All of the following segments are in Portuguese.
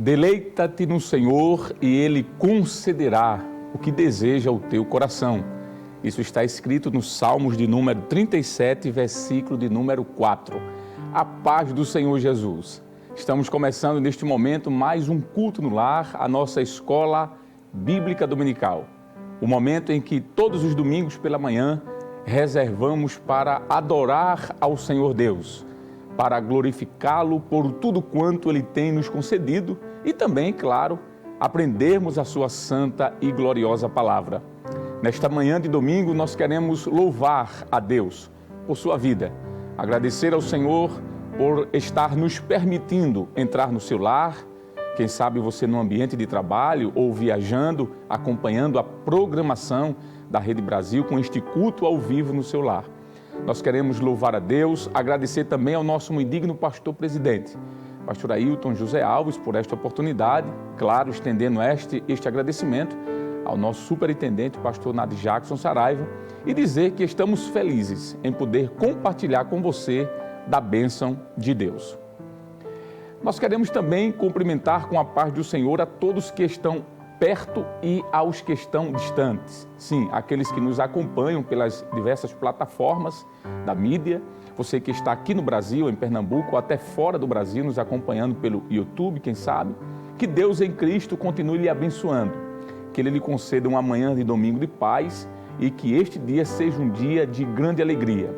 Deleita-te no Senhor e Ele concederá o que deseja o teu coração. Isso está escrito nos Salmos de número 37, versículo de número 4. A paz do Senhor Jesus. Estamos começando neste momento mais um culto no lar, a nossa escola bíblica dominical. O momento em que todos os domingos pela manhã reservamos para adorar ao Senhor Deus, para glorificá-lo por tudo quanto Ele tem nos concedido e também, claro, aprendermos a sua santa e gloriosa palavra. Nesta manhã de domingo, nós queremos louvar a Deus por sua vida, agradecer ao Senhor por estar nos permitindo entrar no seu lar, quem sabe você no ambiente de trabalho ou viajando, acompanhando a programação da Rede Brasil com este culto ao vivo no seu lar. Nós queremos louvar a Deus, agradecer também ao nosso muito digno pastor presidente, pastor Ailton José Alves, por esta oportunidade, claro, estendendo este agradecimento ao nosso superintendente, pastor Nadi Jackson Saraiva, e dizer que estamos felizes em poder compartilhar com você da bênção de Deus. Nós queremos também cumprimentar com a paz do Senhor a todos que estão perto e aos que estão distantes. Sim, aqueles que nos acompanham pelas diversas plataformas da mídia, você que está aqui no Brasil, em Pernambuco, ou até fora do Brasil, nos acompanhando pelo YouTube, quem sabe, que Deus em Cristo continue lhe abençoando, que Ele lhe conceda uma manhã de domingo de paz e que este dia seja um dia de grande alegria.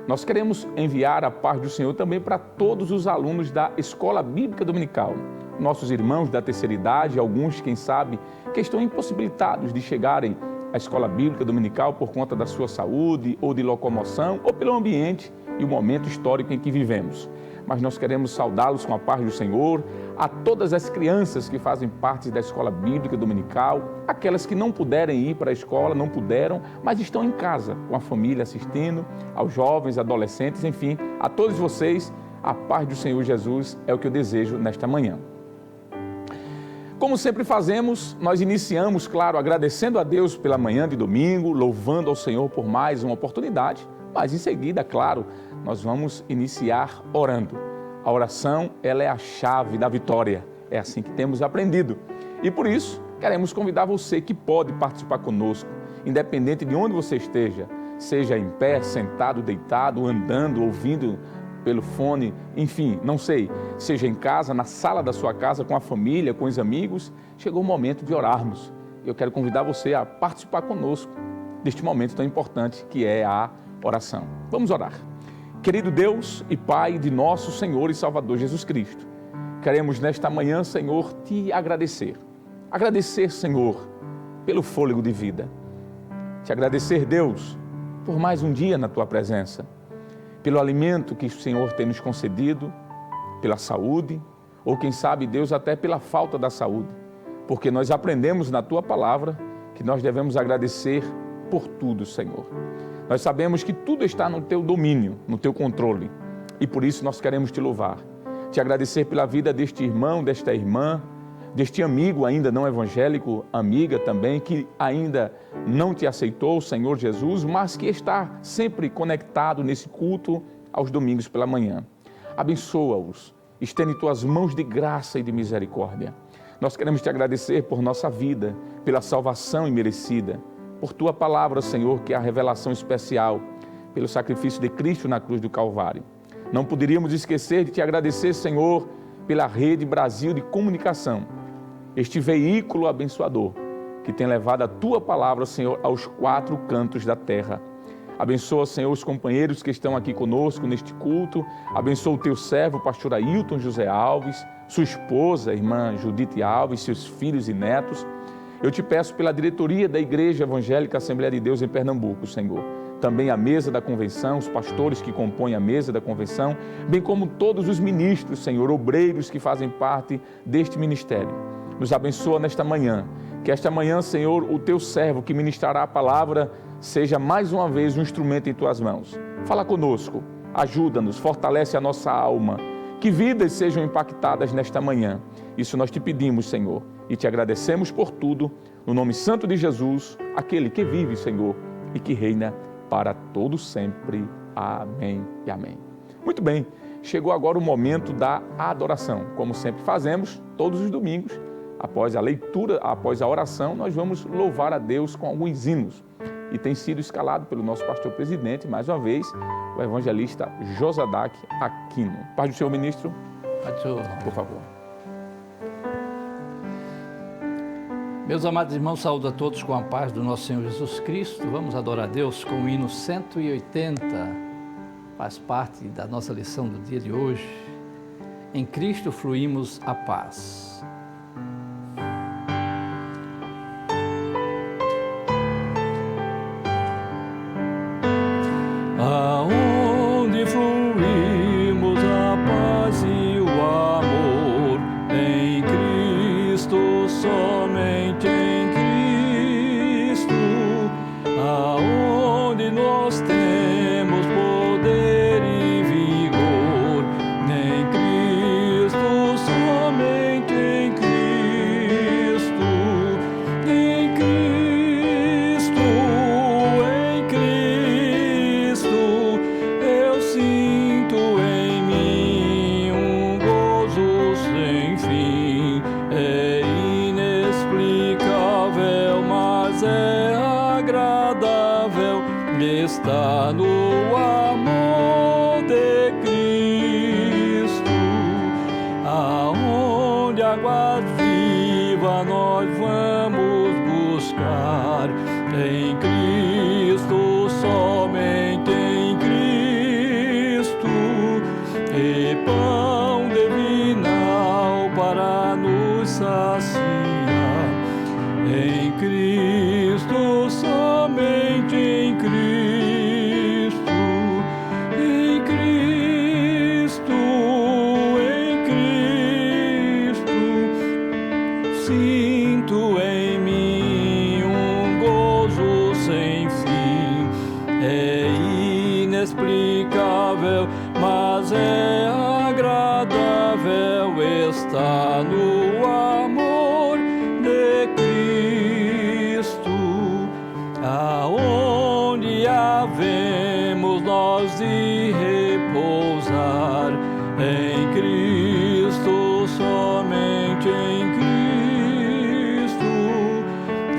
Nós queremos enviar a paz do Senhor também para todos os alunos da Escola Bíblica Dominical, nossos irmãos da terceira idade, alguns, quem sabe, que estão impossibilitados de chegarem à Escola Bíblica Dominical por conta da sua saúde ou de locomoção ou pelo ambiente e o momento histórico em que vivemos. Mas nós queremos saudá-los com a paz do Senhor, a todas as crianças que fazem parte da Escola Bíblica Dominical, aquelas que não puderem ir para a escola, não puderam, mas estão em casa com a família assistindo, aos jovens, adolescentes, enfim, a todos vocês, a paz do Senhor Jesus é o que eu desejo nesta manhã. Como sempre fazemos, nós iniciamos, claro, agradecendo a Deus pela manhã de domingo, louvando ao Senhor por mais uma oportunidade, mas em seguida, claro, nós vamos iniciar orando. A oração, ela é a chave da vitória, é assim que temos aprendido. E por isso, queremos convidar você que pode participar conosco, independente de onde você esteja, seja em pé, sentado, deitado, andando, ouvindo pelo fone, enfim, não sei, seja em casa, na sala da sua casa, com a família, com os amigos, chegou o momento de orarmos. Eu quero convidar você a participar conosco deste momento tão importante que é a oração. Vamos orar. Querido Deus e Pai de nosso Senhor e Salvador Jesus Cristo, queremos nesta manhã, Senhor, te agradecer. Agradecer, Senhor, pelo fôlego de vida. Te agradecer, Deus, por mais um dia na tua presença, pelo alimento que o Senhor tem nos concedido, pela saúde, ou quem sabe, Deus, até pela falta da saúde, porque nós aprendemos na tua palavra que nós devemos agradecer por tudo, Senhor. Nós sabemos que tudo está no teu domínio, no teu controle, e por isso nós queremos te louvar, te agradecer pela vida deste irmão, desta irmã, deste amigo ainda não evangélico, amiga também, que ainda não te aceitou, Senhor Jesus, mas que está sempre conectado nesse culto aos domingos pela manhã. Abençoa-os, estende tuas mãos de graça e de misericórdia. Nós queremos te agradecer por nossa vida, pela salvação imerecida, por tua palavra, Senhor, que é a revelação especial, pelo sacrifício de Cristo na cruz do Calvário. Não poderíamos esquecer de te agradecer, Senhor, pela Rede Brasil de Comunicação, este veículo abençoador que tem levado a tua palavra, Senhor, aos quatro cantos da terra. Abençoa, Senhor, os companheiros que estão aqui conosco neste culto. Abençoa o teu servo, pastor Ailton José Alves, sua esposa, irmã Judite Alves, seus filhos e netos. Eu te peço pela diretoria da Igreja Evangélica Assembleia de Deus em Pernambuco, Senhor. Também a mesa da convenção, os pastores que compõem a mesa da convenção, bem como todos os ministros, Senhor, obreiros que fazem parte deste ministério. Nos abençoa nesta manhã, que esta manhã, Senhor, o teu servo que ministrará a palavra seja mais uma vez um instrumento em tuas mãos. Fala conosco, ajuda-nos, fortalece a nossa alma, que vidas sejam impactadas nesta manhã. Isso nós te pedimos, Senhor, e te agradecemos por tudo, no nome santo de Jesus, aquele que vive, Senhor, e que reina para todo sempre. Amém e amém. Muito bem, chegou agora o momento da adoração. Como sempre fazemos, todos os domingos, após a leitura, após a oração, nós vamos louvar a Deus com alguns hinos. E tem sido escalado pelo nosso pastor presidente, mais uma vez, o evangelista Josadac Aquino. Paz do Senhor, ministro. Paz do Senhor. Por favor. Meus amados irmãos, saúdo a todos com a paz do nosso Senhor Jesus Cristo. Vamos adorar a Deus com o hino 180. Faz parte da nossa lição do dia de hoje. Em Cristo fluímos a paz. Aonde fluímos a paz e o amor, em Cristo, somente em Cristo, aonde nós temos poder e vigor, em Cristo, somente em Cristo, em Cristo, em Cristo, eu sinto em mim um gozo sem fim. É inexplicável, mas é agradável, está no amor de Cristo. Aonde águas vivas nós vamos buscar, em Cristo, somente em Cristo, e pão divinal para nos saciar, em Cristo, somente em Cristo, em Cristo, em Cristo, sinto em mim um gozo sem fim. É inexplicável, mas é agradável, está no amor de Cristo. Aonde havemos nós de repousar, em Cristo, somente em Cristo,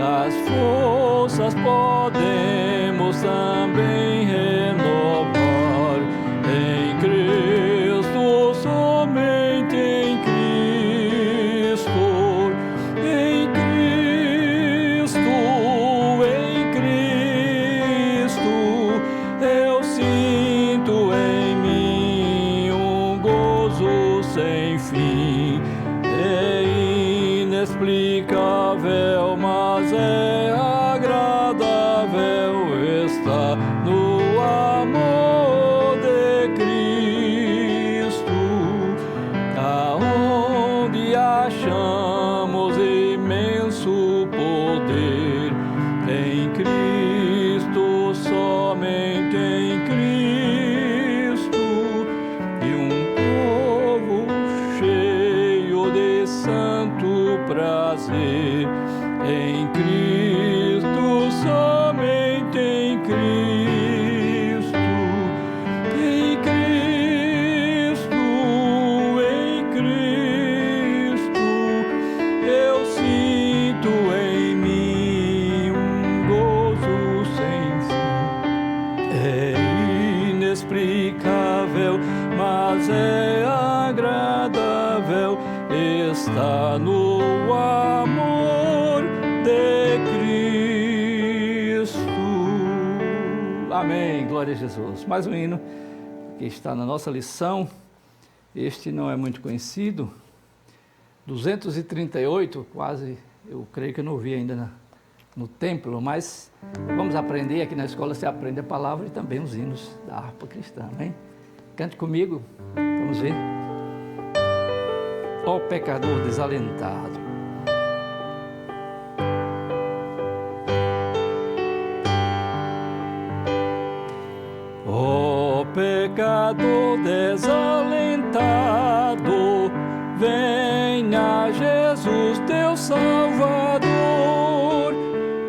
as forças podemos também renovar, em Cristo, somente em Cristo, em Cristo, em Cristo, eu sinto em mim um gozo sem fim. É inexplicável, mas é agradável, está no amor de Cristo. Aonde achamos imenso poder, em Cristo, somente em Cristo, e um povo cheio de santo prazer, em Cristo, somente em Cristo, em Cristo, em Cristo, eu sinto em mim um gozo sem fim. É inexplicável, mas é agradável, está no amor de Cristo. Amém, glória a Jesus. Mais um hino que está na nossa lição. Este não é muito conhecido. 238, quase, eu creio que eu não ouvi ainda no templo, mas vamos aprender. Aqui na escola você aprende a palavra e também os hinos da harpa cristã, amém? Cante comigo, vamos ver. Ó pecador desalentado, ó pecador desalentado, venha Jesus teu Salvador,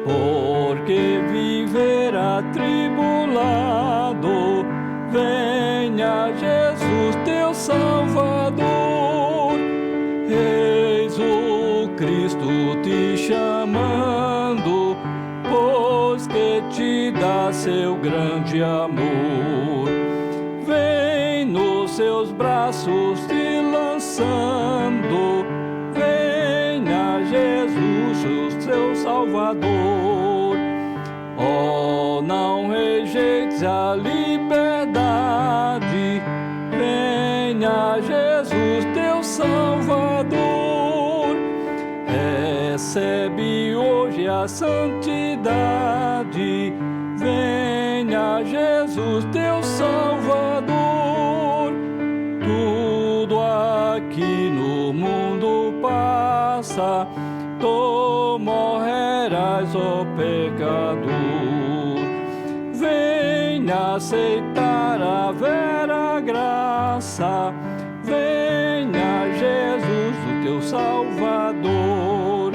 porque viver atribulado, venha Jesus teu Salvador. Eis o Cristo te chamando, pois que te dá seu grande amor. Vem nos seus braços te lançando, venha Jesus, o seu Salvador. Oh, não rejeites a liberdade, venha Jesus, teu Salvador. Recebe hoje a santidade, venha Jesus, teu Salvador. Tudo aqui no mundo passa, tu morrerás, ó pecador. Venha aceitar a vera graça, venha Jesus, o teu Salvador.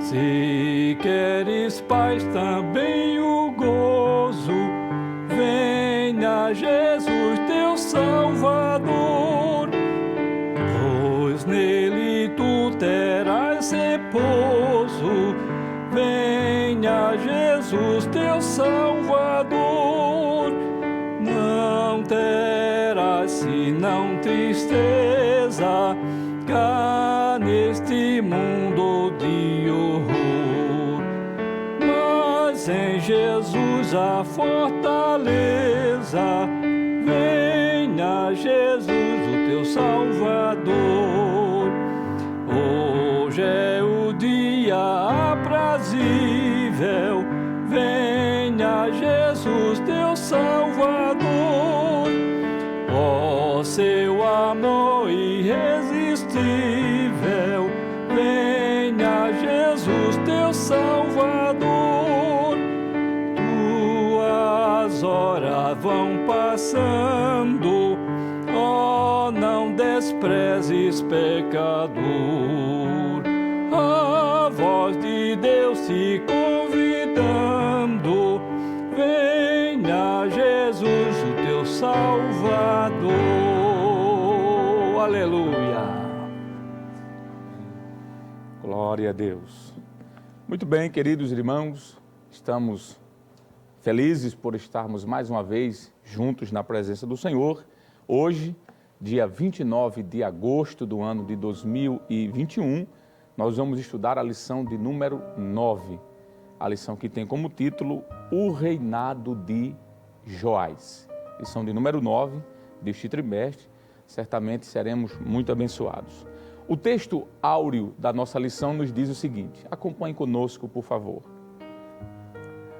Se queres paz, também o gozo, venha Jesus, teu Salvador. Pois nele tu terás repouso, venha Jesus, teu Salvador. Não terás senão tristeza cá neste mundo de horror, mas em Jesus a fortaleza, venha Jesus, o teu Salvador. Hoje é o dia aprazível, venha Jesus, teu Salvador. Ó seu amor irresistível, venha Jesus, teu Salvador. Tuas horas vão passando, ó, não desprezes, pecador. A voz de Deus te convidando, venha Jesus, o teu Salvador. Aleluia. Glória a Deus. Muito bem, queridos irmãos, estamos felizes por estarmos mais uma vez juntos na presença do Senhor. Hoje, dia 29 de agosto do ano de 2021, nós vamos estudar a lição de número 9, a lição que tem como título O Reinado de Joás. Lição de número 9 deste trimestre, certamente seremos muito abençoados. O texto áureo da nossa lição nos diz o seguinte, acompanhe conosco, por favor.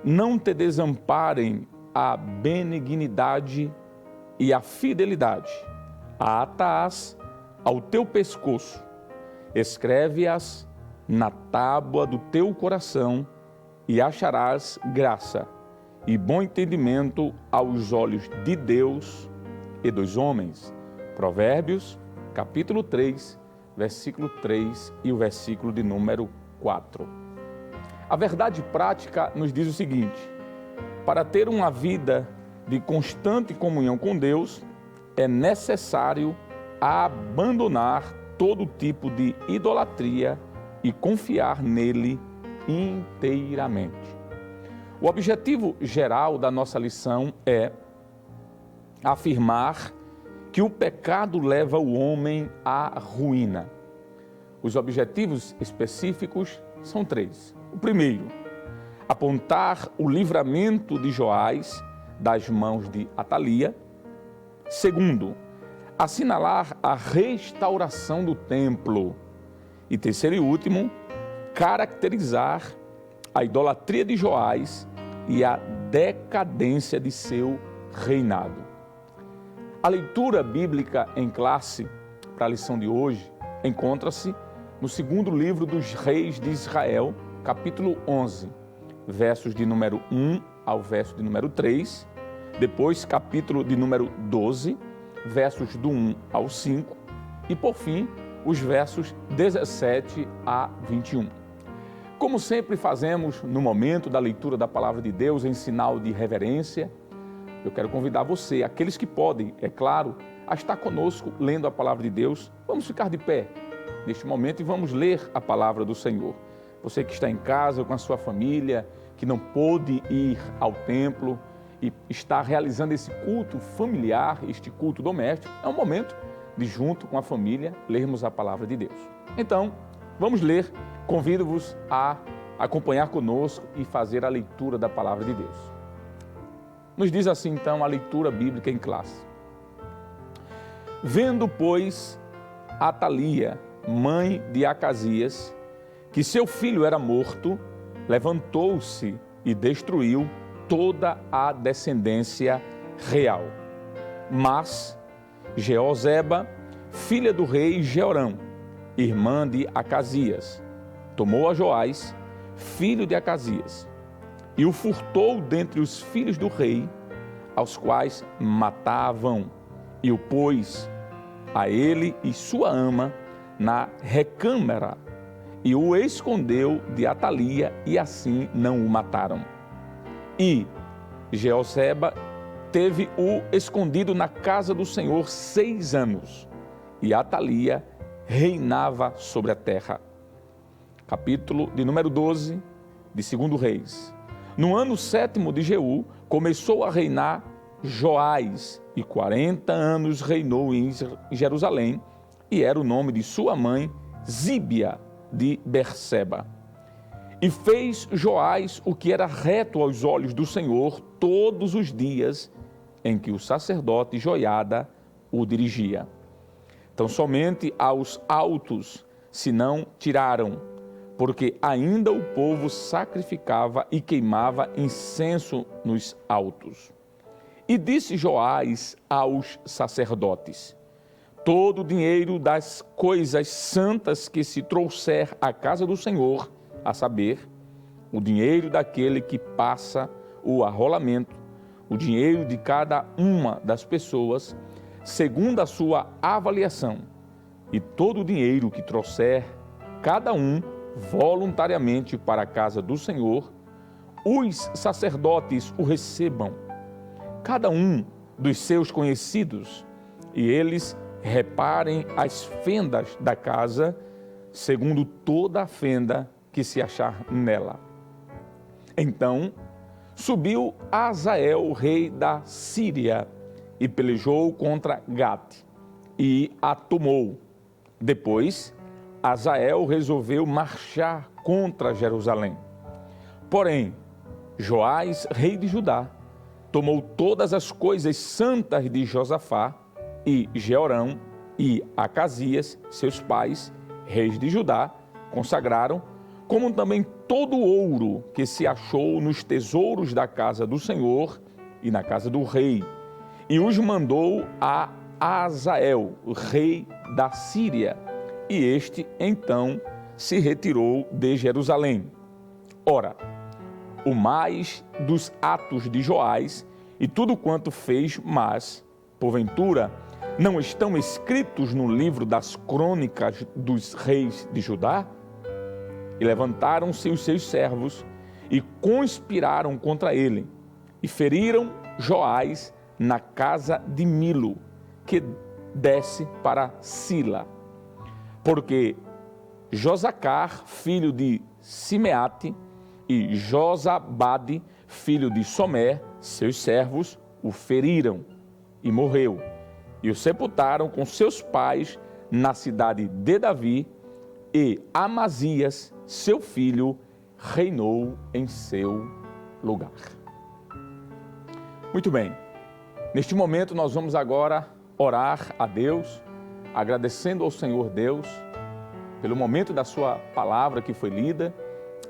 Não te desamparem a benignidade e a fidelidade, ata-as ao teu pescoço, escreve-as na tábua do teu coração e acharás graça e bom entendimento aos olhos de Deus e dos homens. Provérbios, capítulo 3, versículo 3 e o versículo de número 4. A verdade prática nos diz o seguinte: para ter uma vida de constante comunhão com Deus, é necessário abandonar todo tipo de idolatria e confiar nele inteiramente. O objetivo geral da nossa lição é afirmar que o pecado leva o homem à ruína. Os objetivos específicos são 3. O primeiro, apontar o livramento de Joás das mãos de Atalia. Segundo, assinalar a restauração do templo. E terceiro e último, caracterizar a idolatria de Joás e a decadência de seu reinado. A leitura bíblica em classe para a lição de hoje encontra-se no segundo livro dos Reis de Israel, capítulo 11, versos de número 1 ao verso de número 3, depois capítulo de número 12, versos do 1 ao 5 e, por fim, os versos 17 a 21. Como sempre fazemos no momento da leitura da Palavra de Deus em sinal de reverência, eu quero convidar você, aqueles que podem, é claro, a estar conosco lendo a palavra de Deus. Vamos ficar de pé neste momento e vamos ler a palavra do Senhor. Você que está em casa com a sua família, que não pôde ir ao templo e está realizando esse culto familiar, este culto doméstico, é um momento de, junto com a família, lermos a palavra de Deus. Então, vamos ler. Convido-vos a acompanhar conosco e fazer a leitura da palavra de Deus. Nos diz assim, então, a leitura bíblica em classe. Vendo, pois, Atalia, mãe de Acasias, que seu filho era morto, levantou-se e destruiu toda a descendência real. Mas Jeozeba, filha do rei Jeorão, irmã de Acasias, tomou a Joás, filho de Acasias, e o furtou dentre os filhos do rei, aos quais matavam, e o pôs a ele e sua ama na recâmara, e o escondeu de Atalia, e assim não o mataram. E Jeozeba teve-o escondido na casa do Senhor 6 anos, e Atalia reinava sobre a terra. Capítulo de número 12 de 2 Reis. No ano 7º de Jeú, começou a reinar Joás, e 40 anos reinou em Jerusalém, e era o nome de sua mãe Zíbia de Berseba. E fez Joás o que era reto aos olhos do Senhor todos os dias em que o sacerdote Joiada o dirigia. Então somente aos altos se não tiraram, porque ainda o povo sacrificava e queimava incenso nos altos. E disse Joás aos sacerdotes: todo o dinheiro das coisas santas que se trouxer à casa do Senhor, a saber, o dinheiro daquele que passa o arrolamento, o dinheiro de cada uma das pessoas, segundo a sua avaliação, e todo o dinheiro que trouxer cada um voluntariamente para a casa do Senhor, os sacerdotes o recebam, cada um dos seus conhecidos, e eles reparem as fendas da casa, segundo toda a fenda que se achar nela. Então subiu Azael, rei da Síria, e pelejou contra Gate, e a tomou. Depois, Azael resolveu marchar contra Jerusalém. Porém, Joás, rei de Judá, tomou todas as coisas santas de Josafá, e Jeorão e Acasias, seus pais, reis de Judá, consagraram, como também todo o ouro que se achou nos tesouros da casa do Senhor e na casa do rei, e os mandou a Azael, rei da Síria, e este então se retirou de Jerusalém. Ora, o mais dos atos de Joás e tudo quanto fez, mas, porventura, não estão escritos no livro das crônicas dos reis de Judá? E levantaram-se os seus servos e conspiraram contra ele, e feriram Joás na casa de Milo, que desce para Sila. Porque Josacar, filho de Simeate, e Josabade, filho de Somer, seus servos, o feriram e morreu. E o sepultaram com seus pais na cidade de Davi, e Amazias, seu filho, reinou em seu lugar. Muito bem, neste momento nós vamos agora orar a Deus, agradecendo ao Senhor Deus pelo momento da sua palavra que foi lida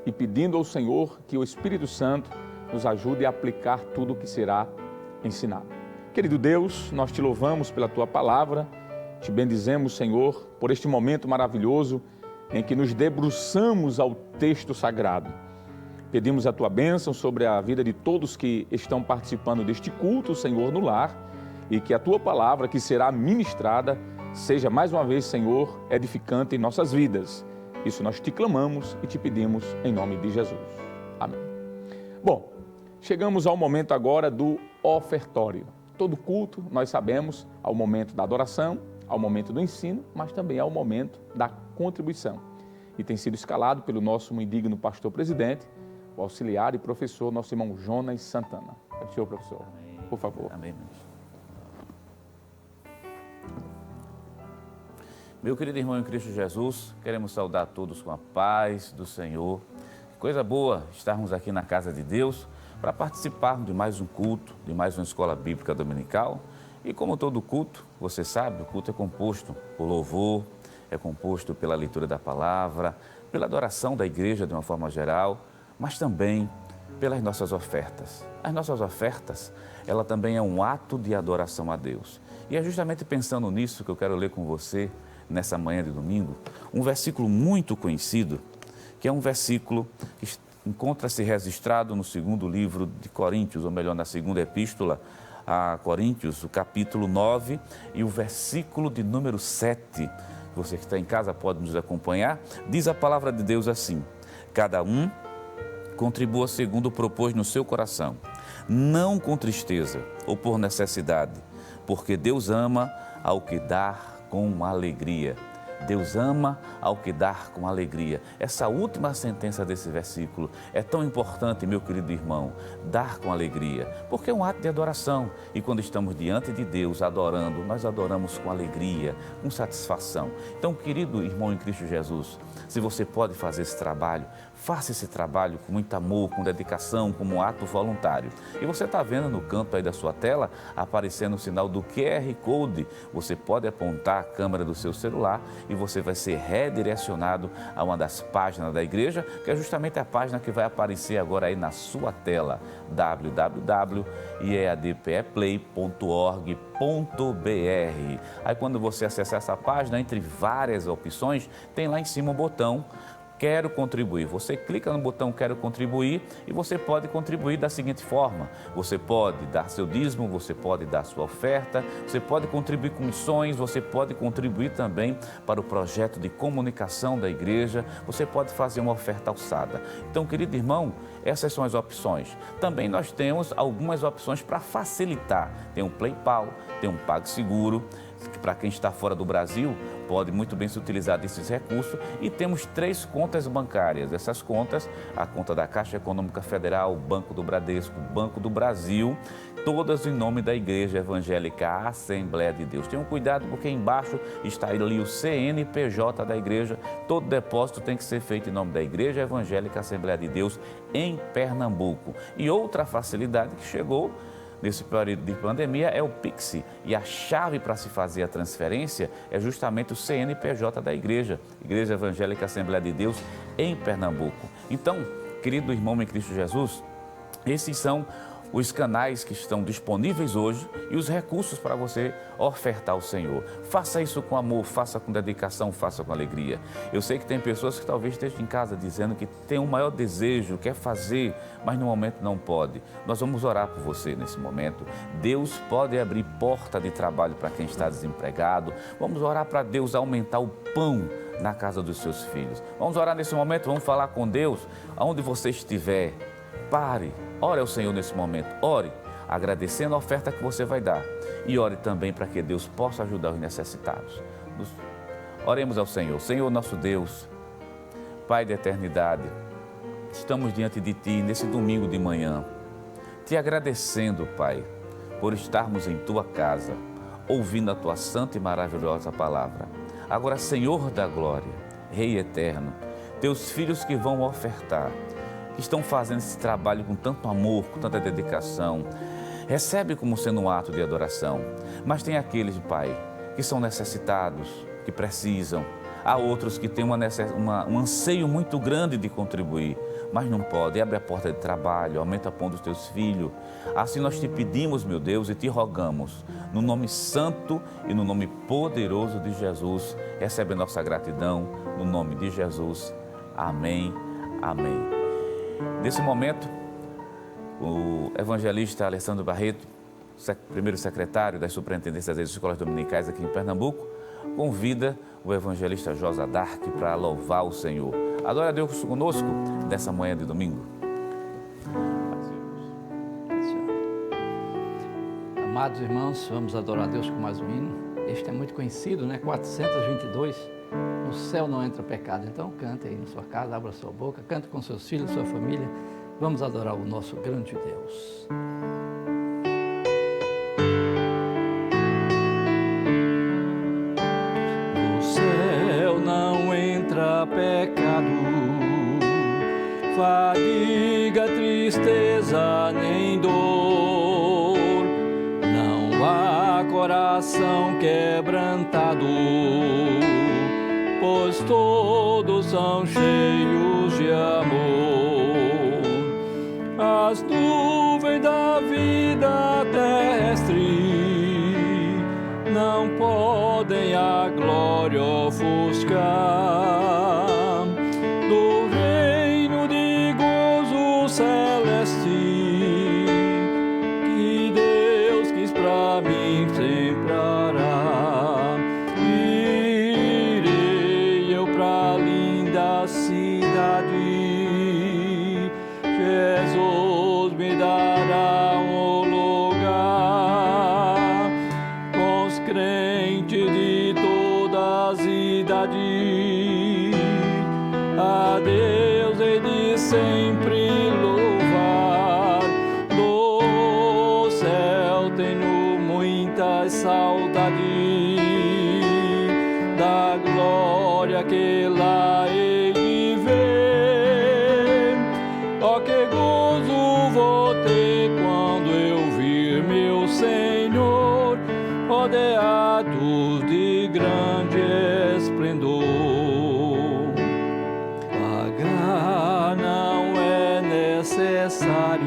e pedindo ao Senhor que o Espírito Santo nos ajude a aplicar tudo o que será ensinado. Querido Deus, nós te louvamos pela tua palavra, te bendizemos, Senhor, por este momento maravilhoso em que nos debruçamos ao texto sagrado. Pedimos a tua bênção sobre a vida de todos que estão participando deste culto, Senhor, no lar, e que a tua palavra que será ministrada seja mais uma vez, Senhor, edificante em nossas vidas. Isso nós te clamamos e te pedimos em nome de Jesus. Amém. Bom, chegamos ao momento agora do ofertório. Todo culto, nós sabemos, há o momento da adoração, há o momento do ensino, mas também há o momento da contribuição. E tem sido escalado pelo nosso muito digno pastor-presidente, o auxiliar e professor, nosso irmão Jonas Santana. É o senhor, professor. Amém. Por favor. Amém. Meu querido irmão em Cristo Jesus, queremos saudar a todos com a paz do Senhor. Coisa boa estarmos aqui na casa de Deus para participarmos de mais um culto, de mais uma escola bíblica dominical. E como todo culto, você sabe, o culto é composto por louvor, é composto pela leitura da palavra, pela adoração da igreja de uma forma geral, mas também pelas nossas ofertas. As nossas ofertas, ela também é um ato de adoração a Deus. E é justamente pensando nisso que eu quero ler com você, nessa manhã de domingo, um versículo muito conhecido, que é um versículo que encontra-se registrado no segundo livro de Coríntios, ou melhor, na segunda epístola a Coríntios, o capítulo 9 e o versículo de número 7. Você que está em casa pode nos acompanhar. Diz a palavra de Deus assim: cada um contribua segundo propôs no seu coração, não com tristeza ou por necessidade, porque Deus ama ao que dá com alegria. Deus ama ao que dá com alegria. Essa última sentença desse versículo é tão importante, meu querido irmão, dar com alegria, porque é um ato de adoração. E quando estamos diante de Deus adorando, nós adoramos com alegria, com satisfação. Então, querido irmão em Cristo Jesus, se você pode fazer esse trabalho, faça esse trabalho com muito amor, com dedicação, como um ato voluntário. E você está vendo no canto aí da sua tela, aparecendo o sinal do QR Code. Você pode apontar a câmera do seu celular e você vai ser redirecionado a uma das páginas da igreja, que é justamente a página que vai aparecer agora aí na sua tela, www.eadpeplay.org.br. Aí quando você acessar essa página, entre várias opções, tem lá em cima um botão Quero Contribuir. Você clica no botão Quero Contribuir e você pode contribuir da seguinte forma: você pode dar seu dízimo, você pode dar sua oferta, você pode contribuir com missões, você pode contribuir também para o projeto de comunicação da igreja, você pode fazer uma oferta alçada. Então, querido irmão, essas são as opções. Também nós temos algumas opções para facilitar. Tem um PayPal, tem um PagSeguro, que para quem está fora do Brasil pode muito bem se utilizar desses recursos, e temos 3 contas bancárias. Essas contas, a conta da Caixa Econômica Federal, o Banco do Bradesco, o Banco do Brasil, todas em nome da Igreja Evangélica Assembleia de Deus. Tenham cuidado porque embaixo está ali o CNPJ da igreja. Todo depósito tem que ser feito em nome da Igreja Evangélica Assembleia de Deus em Pernambuco. E outra facilidade que chegou nesse período de pandemia é o Pix, e a chave para se fazer a transferência é justamente o CNPJ da igreja, Igreja Evangélica Assembleia de Deus em Pernambuco. Então, querido irmão em Cristo Jesus, esses são os canais que estão disponíveis hoje e os recursos para você ofertar ao Senhor. Faça isso com amor, faça com dedicação, faça com alegria. Eu sei que tem pessoas que talvez estejam em casa dizendo que tem um maior desejo, quer fazer, mas no momento não pode. Nós vamos orar por você nesse momento. Deus pode abrir porta de trabalho para quem está desempregado. Vamos orar para Deus aumentar o pão na casa dos seus filhos. Vamos orar nesse momento, vamos falar com Deus, aonde você estiver. Pare, ore ao Senhor nesse momento, ore, agradecendo a oferta que você vai dar, e ore também para que Deus possa ajudar os necessitados. Oremos ao Senhor. Senhor nosso Deus, Pai da eternidade, estamos diante de Ti nesse domingo de manhã, Te agradecendo, Pai, por estarmos em Tua casa, ouvindo a Tua santa e maravilhosa palavra. Agora, Senhor da glória, Rei eterno, Teus filhos que vão ofertar, que estão fazendo esse trabalho com tanto amor, com tanta dedicação, recebe como sendo um ato de adoração. Mas tem aqueles, Pai, que são necessitados, que precisam. Há outros que têm um anseio muito grande de contribuir, mas não podem. Abre a porta de trabalho, aumenta o pão dos teus filhos. Assim nós te pedimos, meu Deus, e te rogamos, no nome santo e no nome poderoso de Jesus, recebe a nossa gratidão, no nome de Jesus. Amém, amém. Nesse momento, o evangelista Alessandro Barreto, primeiro secretário das Superintendências das Escolas Dominicais aqui em Pernambuco, convida o evangelista Josa Dark para louvar o Senhor. Adore a Deus conosco nessa manhã de domingo. Amados irmãos, vamos adorar a Deus com mais um hino. Este é muito conhecido, né? 422. No céu não entra pecado. Então cante aí na sua casa, abra sua boca, cante com seus filhos, sua família. Vamos adorar o nosso grande Deus. No céu não entra pecado, fadiga, tristeza nem dor. Não há coração quebrantado, pois todos são cheios de amor. As nuvens da vida terrestre não podem a glória ofuscar do reino de gozo celeste que Deus quis pra mim sembrará. Irei eu pra linda cidade, Jesus me dará um lugar com os crentes de todas as idades. A Deus hei de sempre louvar. Do céu tenho muitas saudades da glória que lá hei de ver. Ó, que gozo vou ter quando eu vir meu Senhor, rodeados de grande esplendor. Pagar não é necessário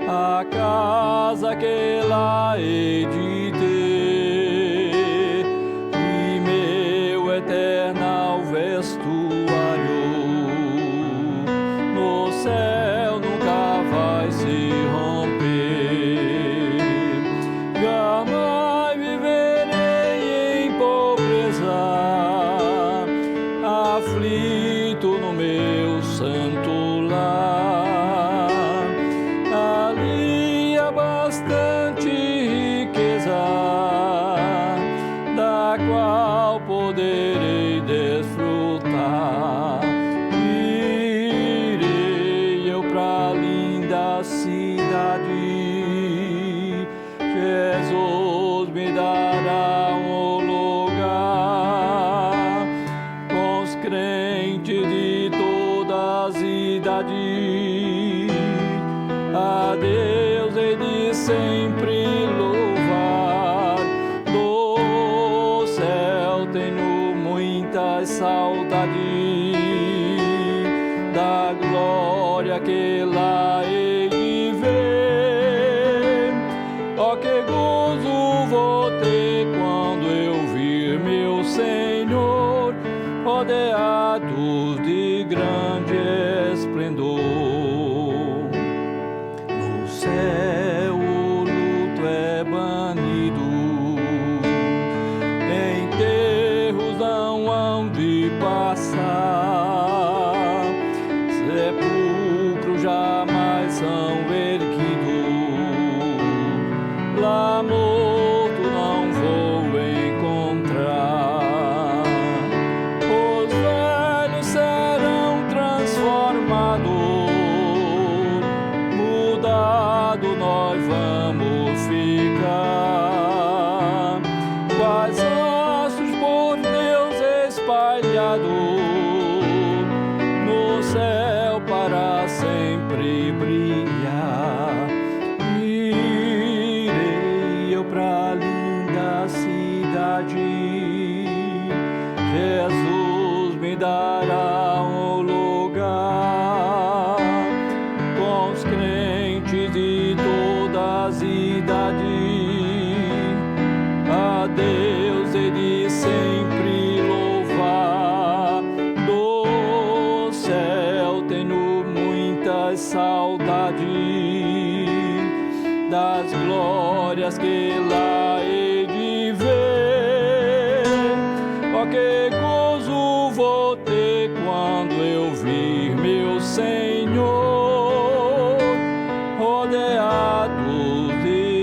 a casa que lá hei de ter e meu eterno vestuário. No céu nunca vai se romper. Jamais viverei em pobreza, aflito no meu santo lar. Ali há bastante riqueza, da qual poderei desfrutar. Irei eu pra linda cidade, Jesus me dará um lugar com os crentes de todas as idades. A Deus hei de sempre louvar. Do céu tenho muitas saudades da glória que lá hei de ver. Ó, que gozo vou ter quando eu vir meu Senhor, rodeados de grande esplendor. No céu o luto é banido, enterros não hão de passar, sepulcros jamais são erguidos, lá morto não vou encontrar. Os velhos serão transformados, mudado nós vamos ficar, quais ossos por Deus espalhados no céu para sempre brilhar. Irei eu pra linda cidade, Jesus me dará um lugar com os crentes de todas as idades. A Deus hei de sempre louvar. Do céu tenho muitas saudades das glórias que lá hei de ver. Ó, que gozo vou ter quando eu vir meu Senhor, rodeado de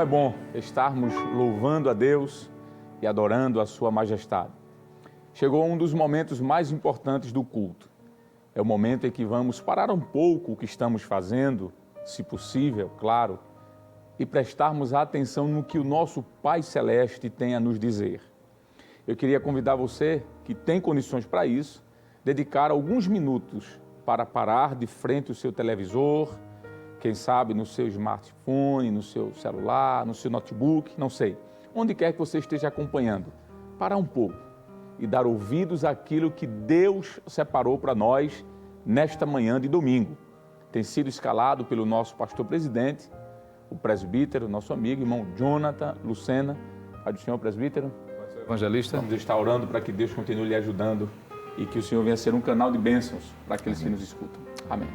como é bom estarmos louvando a Deus e adorando a Sua Majestade. Chegou um dos momentos mais importantes do culto. É o momento em que vamos parar um pouco o que estamos fazendo, se possível, claro, e prestarmos atenção no que o nosso Pai Celeste tem a nos dizer. Eu queria convidar você, que tem condições para isso, dedicar alguns minutos para parar de frente ao seu televisor, quem sabe no seu smartphone, no seu celular, no seu notebook, não sei. Onde quer que você esteja acompanhando, parar um pouco e dar ouvidos àquilo que Deus separou para nós nesta manhã de domingo. Tem sido escalado pelo nosso pastor presidente, o presbítero, nosso amigo, irmão Jonathan Lucena. Pai do Senhor, presbítero. Evangelista. Vamos estar orando para que Deus continue lhe ajudando e que o Senhor venha ser um canal de bênçãos para aqueles que nos escutam. Amém.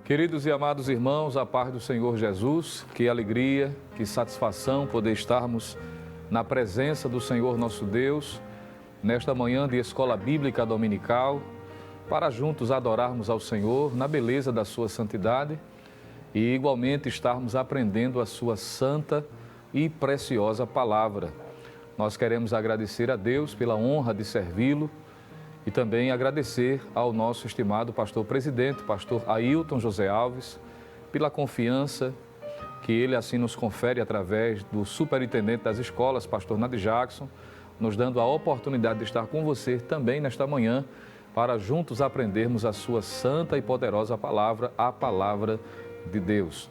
Queridos e amados irmãos, a paz do Senhor Jesus, que alegria, que satisfação poder estarmos na presença do Senhor nosso Deus, nesta manhã de escola bíblica dominical, para juntos adorarmos ao Senhor na beleza da sua santidade e igualmente estarmos aprendendo a sua santa e preciosa palavra. Nós queremos agradecer a Deus pela honra de servi-lo e também agradecer ao nosso estimado pastor presidente, pastor Ailton José Alves, pela confiança que ele assim nos confere através do superintendente das escolas, pastor Nadir Jackson, nos dando a oportunidade de estar com você também nesta manhã, para juntos aprendermos a sua santa e poderosa palavra, a palavra de Deus.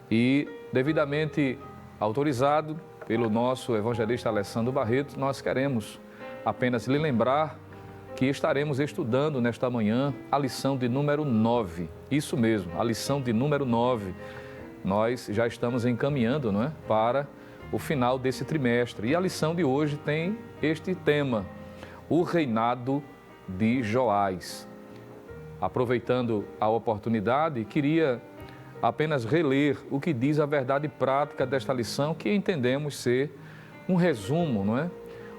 E devidamente autorizado pelo nosso evangelista Alessandro Barreto, nós queremos apenas lhe lembrar que estaremos estudando nesta manhã a lição de número 9. Isso mesmo, a lição de número 9. Nós já estamos encaminhando, não é, para o final desse trimestre. E a lição de hoje tem este tema, o reinado de Joás. Aproveitando a oportunidade, queria apenas reler o que diz a verdade prática desta lição, que entendemos ser um resumo, não é?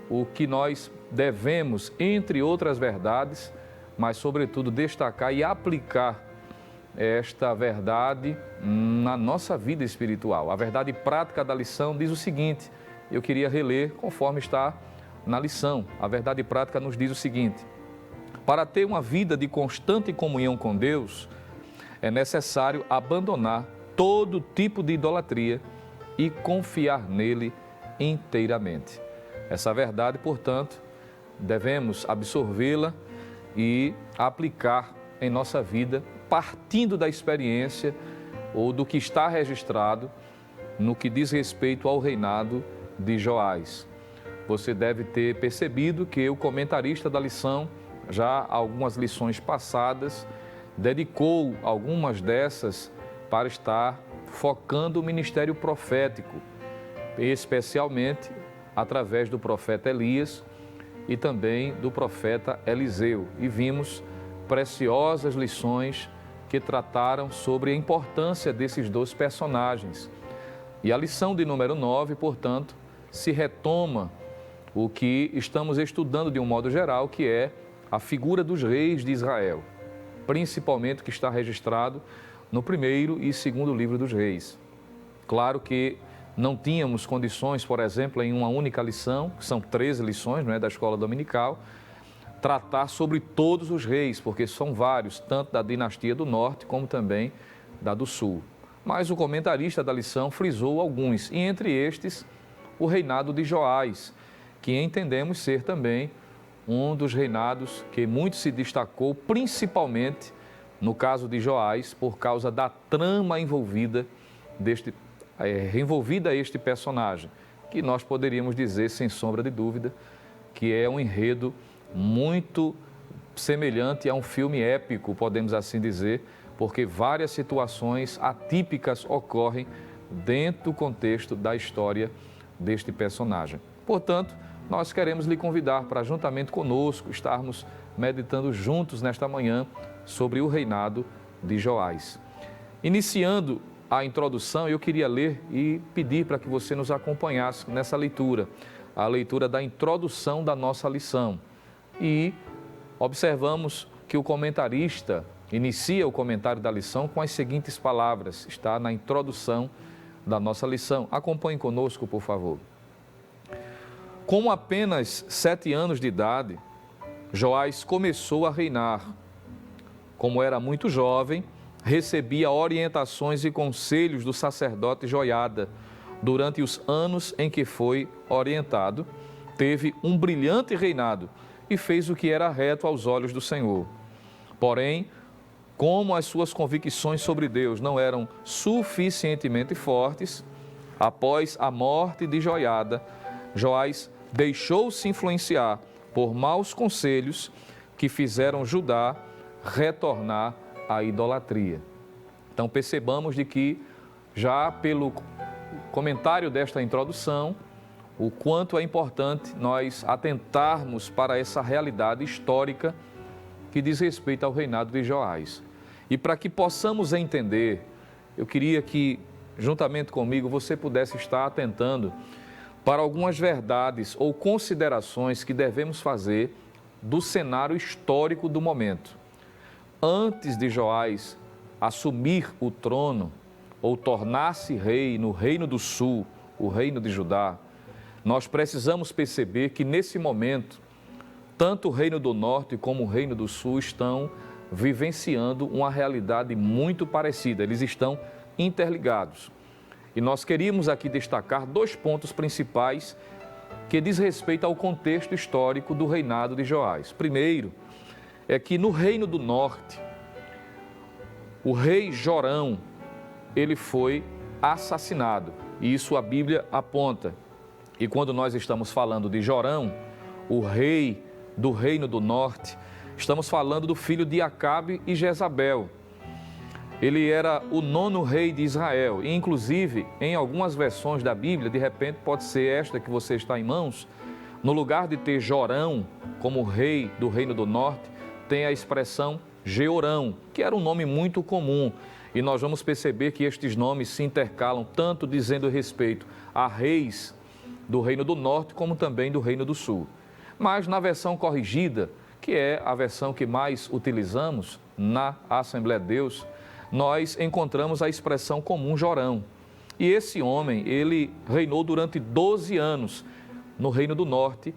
O que nós devemos, entre outras verdades, mas sobretudo destacar e aplicar esta verdade na nossa vida espiritual. A verdade prática da lição diz o seguinte, eu queria reler conforme está na lição. A verdade prática nos diz o seguinte: para ter uma vida de constante comunhão com Deus, é necessário abandonar todo tipo de idolatria e confiar nele inteiramente. Essa verdade, portanto, devemos absorvê-la e aplicar em nossa vida, partindo da experiência ou do que está registrado no que diz respeito ao reinado de Joás. Você deve ter percebido que o comentarista da lição, já algumas lições passadas, dedicou algumas dessas para estar focando o ministério profético, especialmente através do profeta Elias e também do profeta Eliseu. E vimos preciosas lições que trataram sobre a importância desses dois personagens. E a lição de número 9, portanto, se retoma o que estamos estudando de um modo geral, que é a figura dos reis de Israel, principalmente o que está registrado no primeiro e segundo livro dos reis. Claro que não tínhamos condições, por exemplo, em uma única lição, que são 13 lições, não é, da escola dominical, tratar sobre todos os reis, porque são vários, tanto da dinastia do norte como também da do sul. Mas o comentarista da lição frisou alguns, e entre estes, o reinado de Joás, que entendemos ser também um dos reinados que muito se destacou, principalmente no caso de Joás, por causa da trama envolvida este personagem, que nós poderíamos dizer, sem sombra de dúvida, que é um enredo muito semelhante a um filme épico, podemos assim dizer, porque várias situações atípicas ocorrem dentro do contexto da história deste personagem. Portanto, nós queremos lhe convidar para, juntamente conosco, estarmos meditando juntos nesta manhã sobre o reinado de Joás. Iniciando a introdução, eu queria ler e pedir para que você nos acompanhasse nessa leitura, a leitura da introdução da nossa lição. E observamos que o comentarista inicia o comentário da lição com as seguintes palavras, está na introdução da nossa lição. Acompanhe conosco, por favor. Com apenas 7 anos de idade, Joás começou a reinar. Como era muito jovem, recebia orientações e conselhos do sacerdote Joiada. Durante os anos em que foi orientado, teve um brilhante reinado e fez o que era reto aos olhos do Senhor. Porém, como as suas convicções sobre Deus não eram suficientemente fortes, após a morte de Joiada, Joás deixou-se influenciar por maus conselhos que fizeram Judá retornar à idolatria. Então percebamos de que, já pelo comentário desta introdução, o quanto é importante nós atentarmos para essa realidade histórica que diz respeito ao reinado de Joás. E para que possamos entender, eu queria que, juntamente comigo, você pudesse estar atentando para algumas verdades ou considerações que devemos fazer do cenário histórico do momento. Antes de Joás assumir o trono ou tornar-se rei no Reino do Sul, o Reino de Judá, nós precisamos perceber que nesse momento, tanto o Reino do Norte como o Reino do Sul estão vivenciando uma realidade muito parecida, eles estão interligados. E nós queríamos aqui destacar 2 pontos principais que diz respeito ao contexto histórico do reinado de Joás. Primeiro, é que no Reino do Norte, o rei Jorão, ele foi assassinado. E isso a Bíblia aponta. E quando nós estamos falando de Jorão, o rei do Reino do Norte, estamos falando do filho de Acabe e Jezabel. Ele era o 9º rei de Israel e, inclusive, em algumas versões da Bíblia, de repente pode ser esta que você está em mãos, no lugar de ter Jorão como rei do Reino do Norte, tem a expressão Jeorão, que era um nome muito comum. E nós vamos perceber que estes nomes se intercalam, tanto dizendo respeito a reis do Reino do Norte, como também do Reino do Sul. Mas na versão corrigida, que é a versão que mais utilizamos na Assembleia de Deus, nós encontramos a expressão comum Jorão. E esse homem, ele reinou durante 12 anos no Reino do Norte,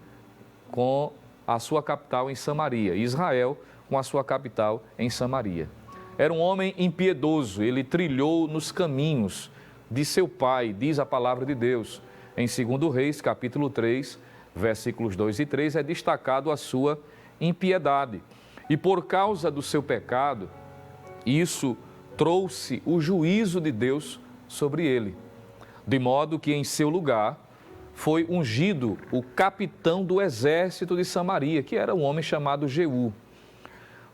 com a sua capital em Samaria. Israel, com a sua capital em Samaria. Era um homem impiedoso, ele trilhou nos caminhos de seu pai, diz a palavra de Deus. Em 2 Reis, capítulo 3, versículos 2 e 3, é destacado a sua impiedade. E por causa do seu pecado, isso trouxe o juízo de Deus sobre ele. De modo que em seu lugar foi ungido o capitão do exército de Samaria, que era um homem chamado Jeú.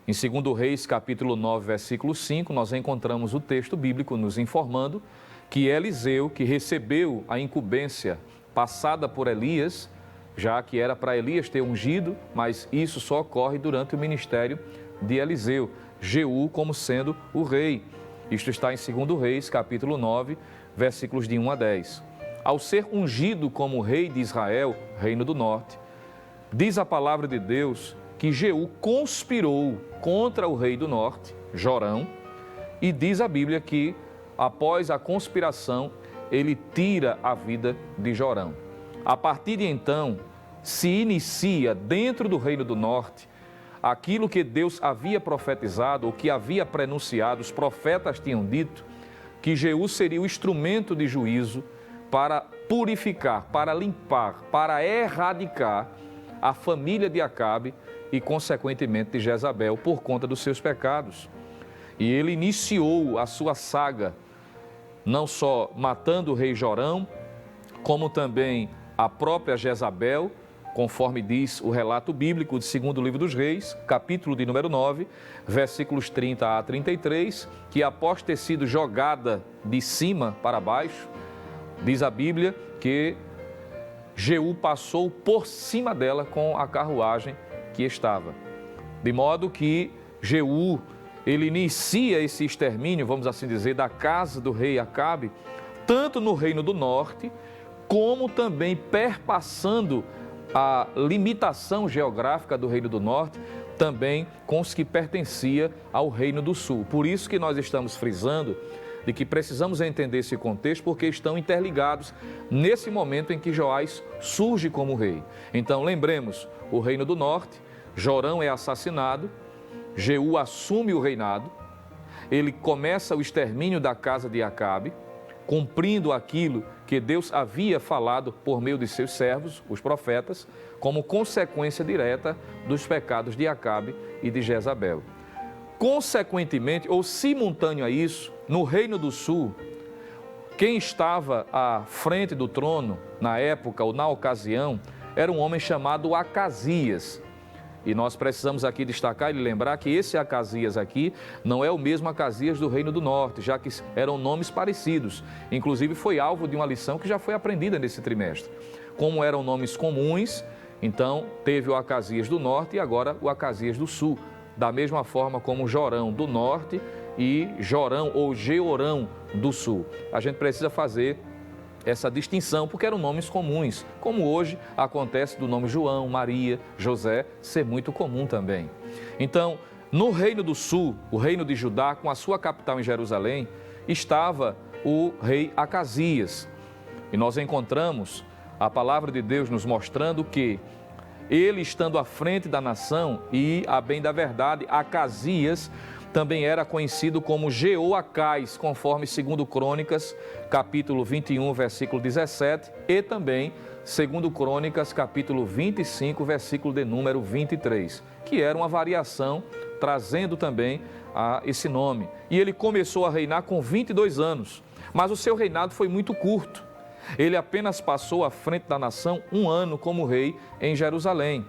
Em 2 Reis, capítulo 9, versículo 5, nós encontramos o texto bíblico nos informando que Eliseu, que recebeu a incumbência passada por Elias, já que era para Elias ter ungido, mas isso só ocorre durante o ministério de Eliseu, Jeú como sendo o rei. Isto está em 2 Reis, capítulo 9, versículos de 1 a 10. Ao ser ungido como rei de Israel, Reino do Norte, diz a palavra de Deus que Jeú conspirou contra o rei do norte, Jorão, e diz a Bíblia que, após a conspiração, ele tira a vida de Jorão. A partir de então, se inicia dentro do reino do norte aquilo que Deus havia profetizado, ou que havia prenunciado, os profetas tinham dito, que Jeú seria o instrumento de juízo para purificar, para limpar, para erradicar a família de Acabe e, consequentemente, de Jezabel, por conta dos seus pecados. E ele iniciou a sua saga, não só matando o rei Jorão, como também a própria Jezabel, conforme diz o relato bíblico de 2º livro dos Reis, capítulo de número 9, versículos 30 a 33, que após ter sido jogada de cima para baixo, diz a Bíblia que Jeú passou por cima dela com a carruagem que estava. De modo que Jeú, ele inicia esse extermínio, vamos assim dizer, da casa do rei Acabe, tanto no reino do norte, como também perpassando a limitação geográfica do reino do norte, também com os que pertencia ao Reino do Sul. Por isso que nós estamos frisando de que precisamos entender esse contexto, porque estão interligados nesse momento em que Joás surge como rei. Então, lembremos, o Reino do Norte, Jorão é assassinado, Jeú assume o reinado, ele começa o extermínio da casa de Acabe, cumprindo aquilo que Deus havia falado por meio de seus servos, os profetas, como consequência direta dos pecados de Acabe e de Jezabel. Consequentemente, ou simultâneo a isso, no Reino do Sul, quem estava à frente do trono na época ou na ocasião era um homem chamado Acasias. E nós precisamos aqui destacar e lembrar que esse Acasias aqui não é o mesmo Acasias do Reino do Norte, já que eram nomes parecidos. Inclusive foi alvo de uma lição que já foi aprendida nesse trimestre. Como eram nomes comuns, então teve o Acasias do Norte e agora o Acasias do Sul. Da mesma forma como Jorão do Norte e Jorão ou Jeorão do Sul. A gente precisa fazer essa distinção, porque eram nomes comuns, como hoje acontece do nome João, Maria, José, ser muito comum também. Então, no Reino do Sul, o Reino de Judá, com a sua capital em Jerusalém, estava o rei Acasias. E nós encontramos a palavra de Deus nos mostrando que ele, estando à frente da nação, e, a bem da verdade, Acasias também era conhecido como Jeoacás, conforme 2 Crônicas, capítulo 21, versículo 17, e também 2 Crônicas, capítulo 25, versículo de número 23, que era uma variação, trazendo também esse nome. E ele começou a reinar com 22 anos, mas o seu reinado foi muito curto. Ele apenas passou à frente da nação 1 ano como rei em Jerusalém.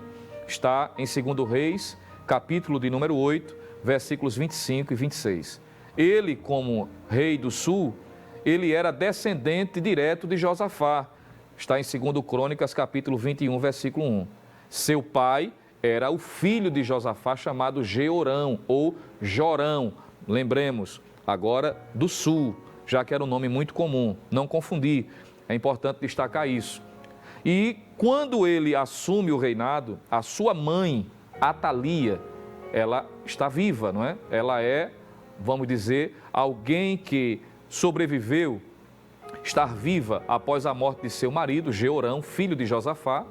Está em 2 Reis, capítulo de número 8, versículos 25 e 26. Ele, como rei do sul, ele era descendente direto de Josafá. Está em 2 Crônicas, capítulo 21, versículo 1. Seu pai era o filho de Josafá, chamado Jeorão ou Jorão. Lembremos, agora do sul, já que era um nome muito comum. Não confundir, é importante destacar isso. E quando ele assume o reinado, a sua mãe, Atalia, ela está viva, não é? Ela é, vamos dizer, alguém que sobreviveu, estar viva após a morte de seu marido, Jeorão, filho de Josafá,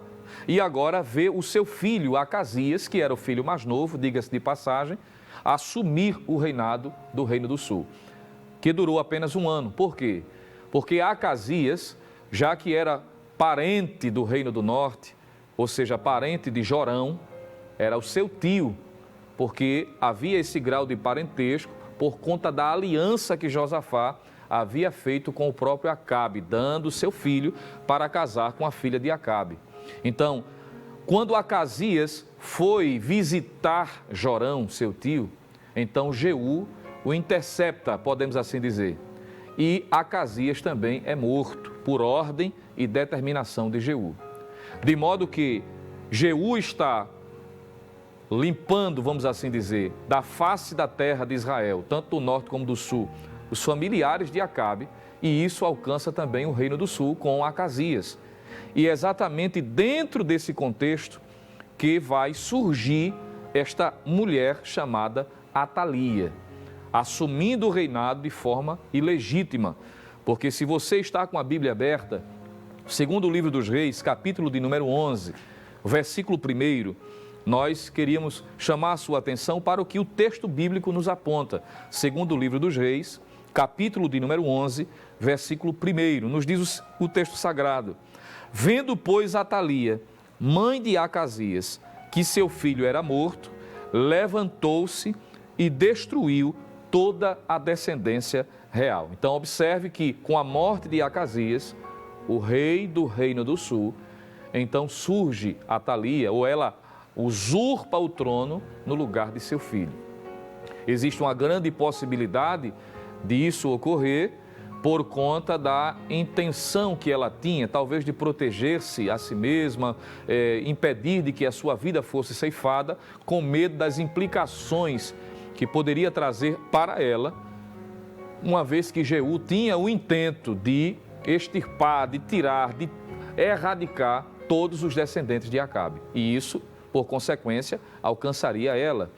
e agora vê o seu filho, Acasias, que era o filho mais novo, diga-se de passagem, assumir o reinado do Reino do Sul, que durou apenas 1 ano. Por quê? Porque Acasias, já que era parente do Reino do Norte, ou seja, parente de Jorão, era o seu tio, porque havia esse grau de parentesco por conta da aliança que Josafá havia feito com o próprio Acabe, dando seu filho para casar com a filha de Acabe. Então, quando Acasias foi visitar Jorão, seu tio, então Jeú o intercepta, podemos assim dizer, e Acasias também é morto por ordem e determinação de Jeú. De modo que Jeú está limpando, vamos assim dizer, da face da terra de Israel, tanto do norte como do sul, os familiares de Acabe, e isso alcança também o Reino do Sul com Acasias. E é exatamente dentro desse contexto que vai surgir esta mulher chamada Atalia, assumindo o reinado de forma ilegítima. Porque se você está com a Bíblia aberta, segundo o livro dos Reis, capítulo de número 11, versículo 1, nós queríamos chamar a sua atenção para o que o texto bíblico nos aponta. Segundo o livro dos Reis, capítulo de número 11, versículo 1, nos diz o texto sagrado: vendo, pois, Atalia, mãe de Acasias, que seu filho era morto, levantou-se e destruiu toda a descendência real. Então, observe que com a morte de Acasias, o rei do Reino do Sul, então surge Atalia, ou ela usurpa o trono no lugar de seu filho. Existe uma grande possibilidade disso ocorrer por conta da intenção que ela tinha, talvez de proteger-se a si mesma, impedir de que a sua vida fosse ceifada, com medo das implicações que poderia trazer para ela, uma vez que Jeú tinha o intento de extirpar, de tirar, de erradicar todos os descendentes de Acabe. E isso por consequência, alcançaria ela.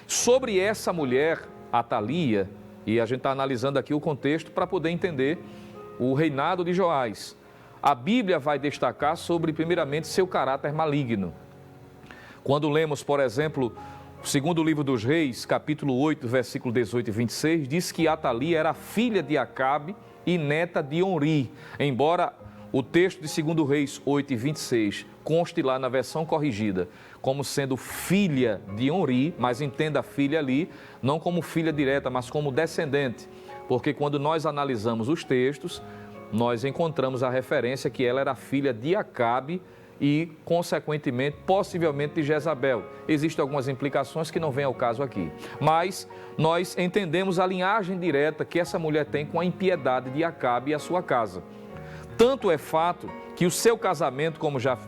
Sobre essa mulher, Atalia, e a gente está analisando aqui o contexto para poder entender o reinado de Joás. A Bíblia vai destacar sobre, primeiramente, seu caráter maligno. Quando lemos, por exemplo, o segundo livro dos Reis, capítulo 8, versículo 18 e 26, diz que Atalia era filha de Acabe e neta de Onri, embora o texto de 2 Reis 8 e 26 conste lá na versão corrigida como sendo filha de Onri, mas entenda a filha ali não como filha direta, mas como descendente, porque quando nós analisamos os textos, nós encontramos a referência que ela era filha de Acabe e, consequentemente, possivelmente de Jezabel. Existem algumas implicações que não vêm ao caso aqui, mas nós entendemos a linhagem direta que essa mulher tem com a impiedade de Acabe e a sua casa. Tanto é fato que o seu casamento, como já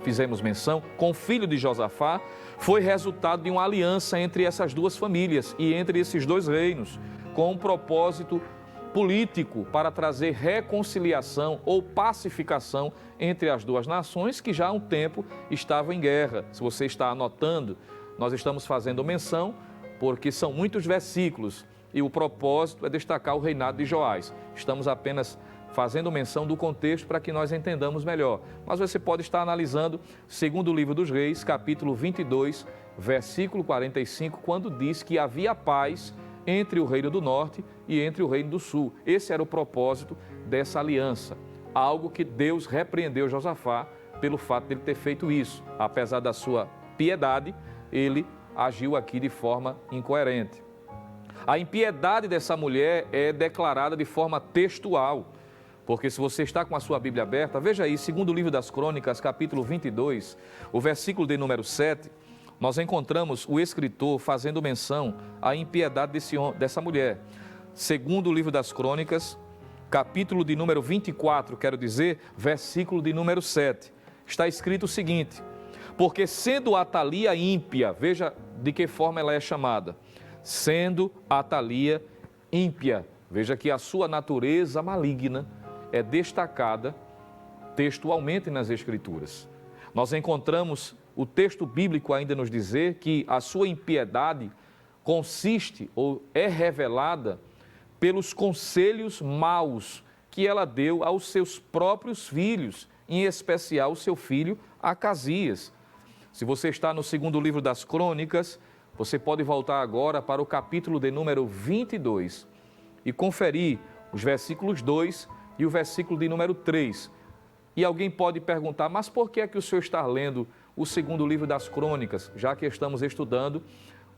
fizemos menção, com o filho de Josafá, foi resultado de uma aliança entre essas duas famílias e entre esses dois reinos, com um propósito político para trazer reconciliação ou pacificação entre as duas nações que já há um tempo estavam em guerra. Se você está anotando, nós estamos fazendo menção porque são muitos versículos e o propósito é destacar o reinado de Joás. Estamos apenas fazendo menção do contexto para que nós entendamos melhor. Mas você pode estar analisando segundo o livro dos Reis, capítulo 22, versículo 45, quando diz que havia paz entre o reino do norte e entre o reino do sul. Esse era o propósito dessa aliança, algo que Deus repreendeu Josafá pelo fato de ele ter feito isso. Apesar da sua piedade, ele agiu aqui de forma incoerente. A impiedade dessa mulher é declarada de forma textual, porque se você está com a sua Bíblia aberta, veja aí, segundo o livro das Crônicas, capítulo 22, o versículo de número 7, nós encontramos o escritor fazendo menção à impiedade dessa mulher. Segundo o livro das Crônicas, capítulo de número 24, quero dizer, versículo de número 7, está escrito o seguinte: porque sendo Atalia ímpia, veja de que forma ela é chamada, sendo Atalia ímpia, veja que a sua natureza maligna é destacada textualmente nas Escrituras. Nós encontramos o texto bíblico ainda nos dizer que a sua impiedade consiste ou é revelada pelos conselhos maus que ela deu aos seus próprios filhos, em especial o seu filho Acasias. Se você está no segundo livro das Crônicas, você pode voltar agora para o capítulo de número 22 e conferir os versículos 2 e o versículo de número 3. E alguém pode perguntar, mas por que é que o senhor está lendo o segundo livro das Crônicas, já que estamos estudando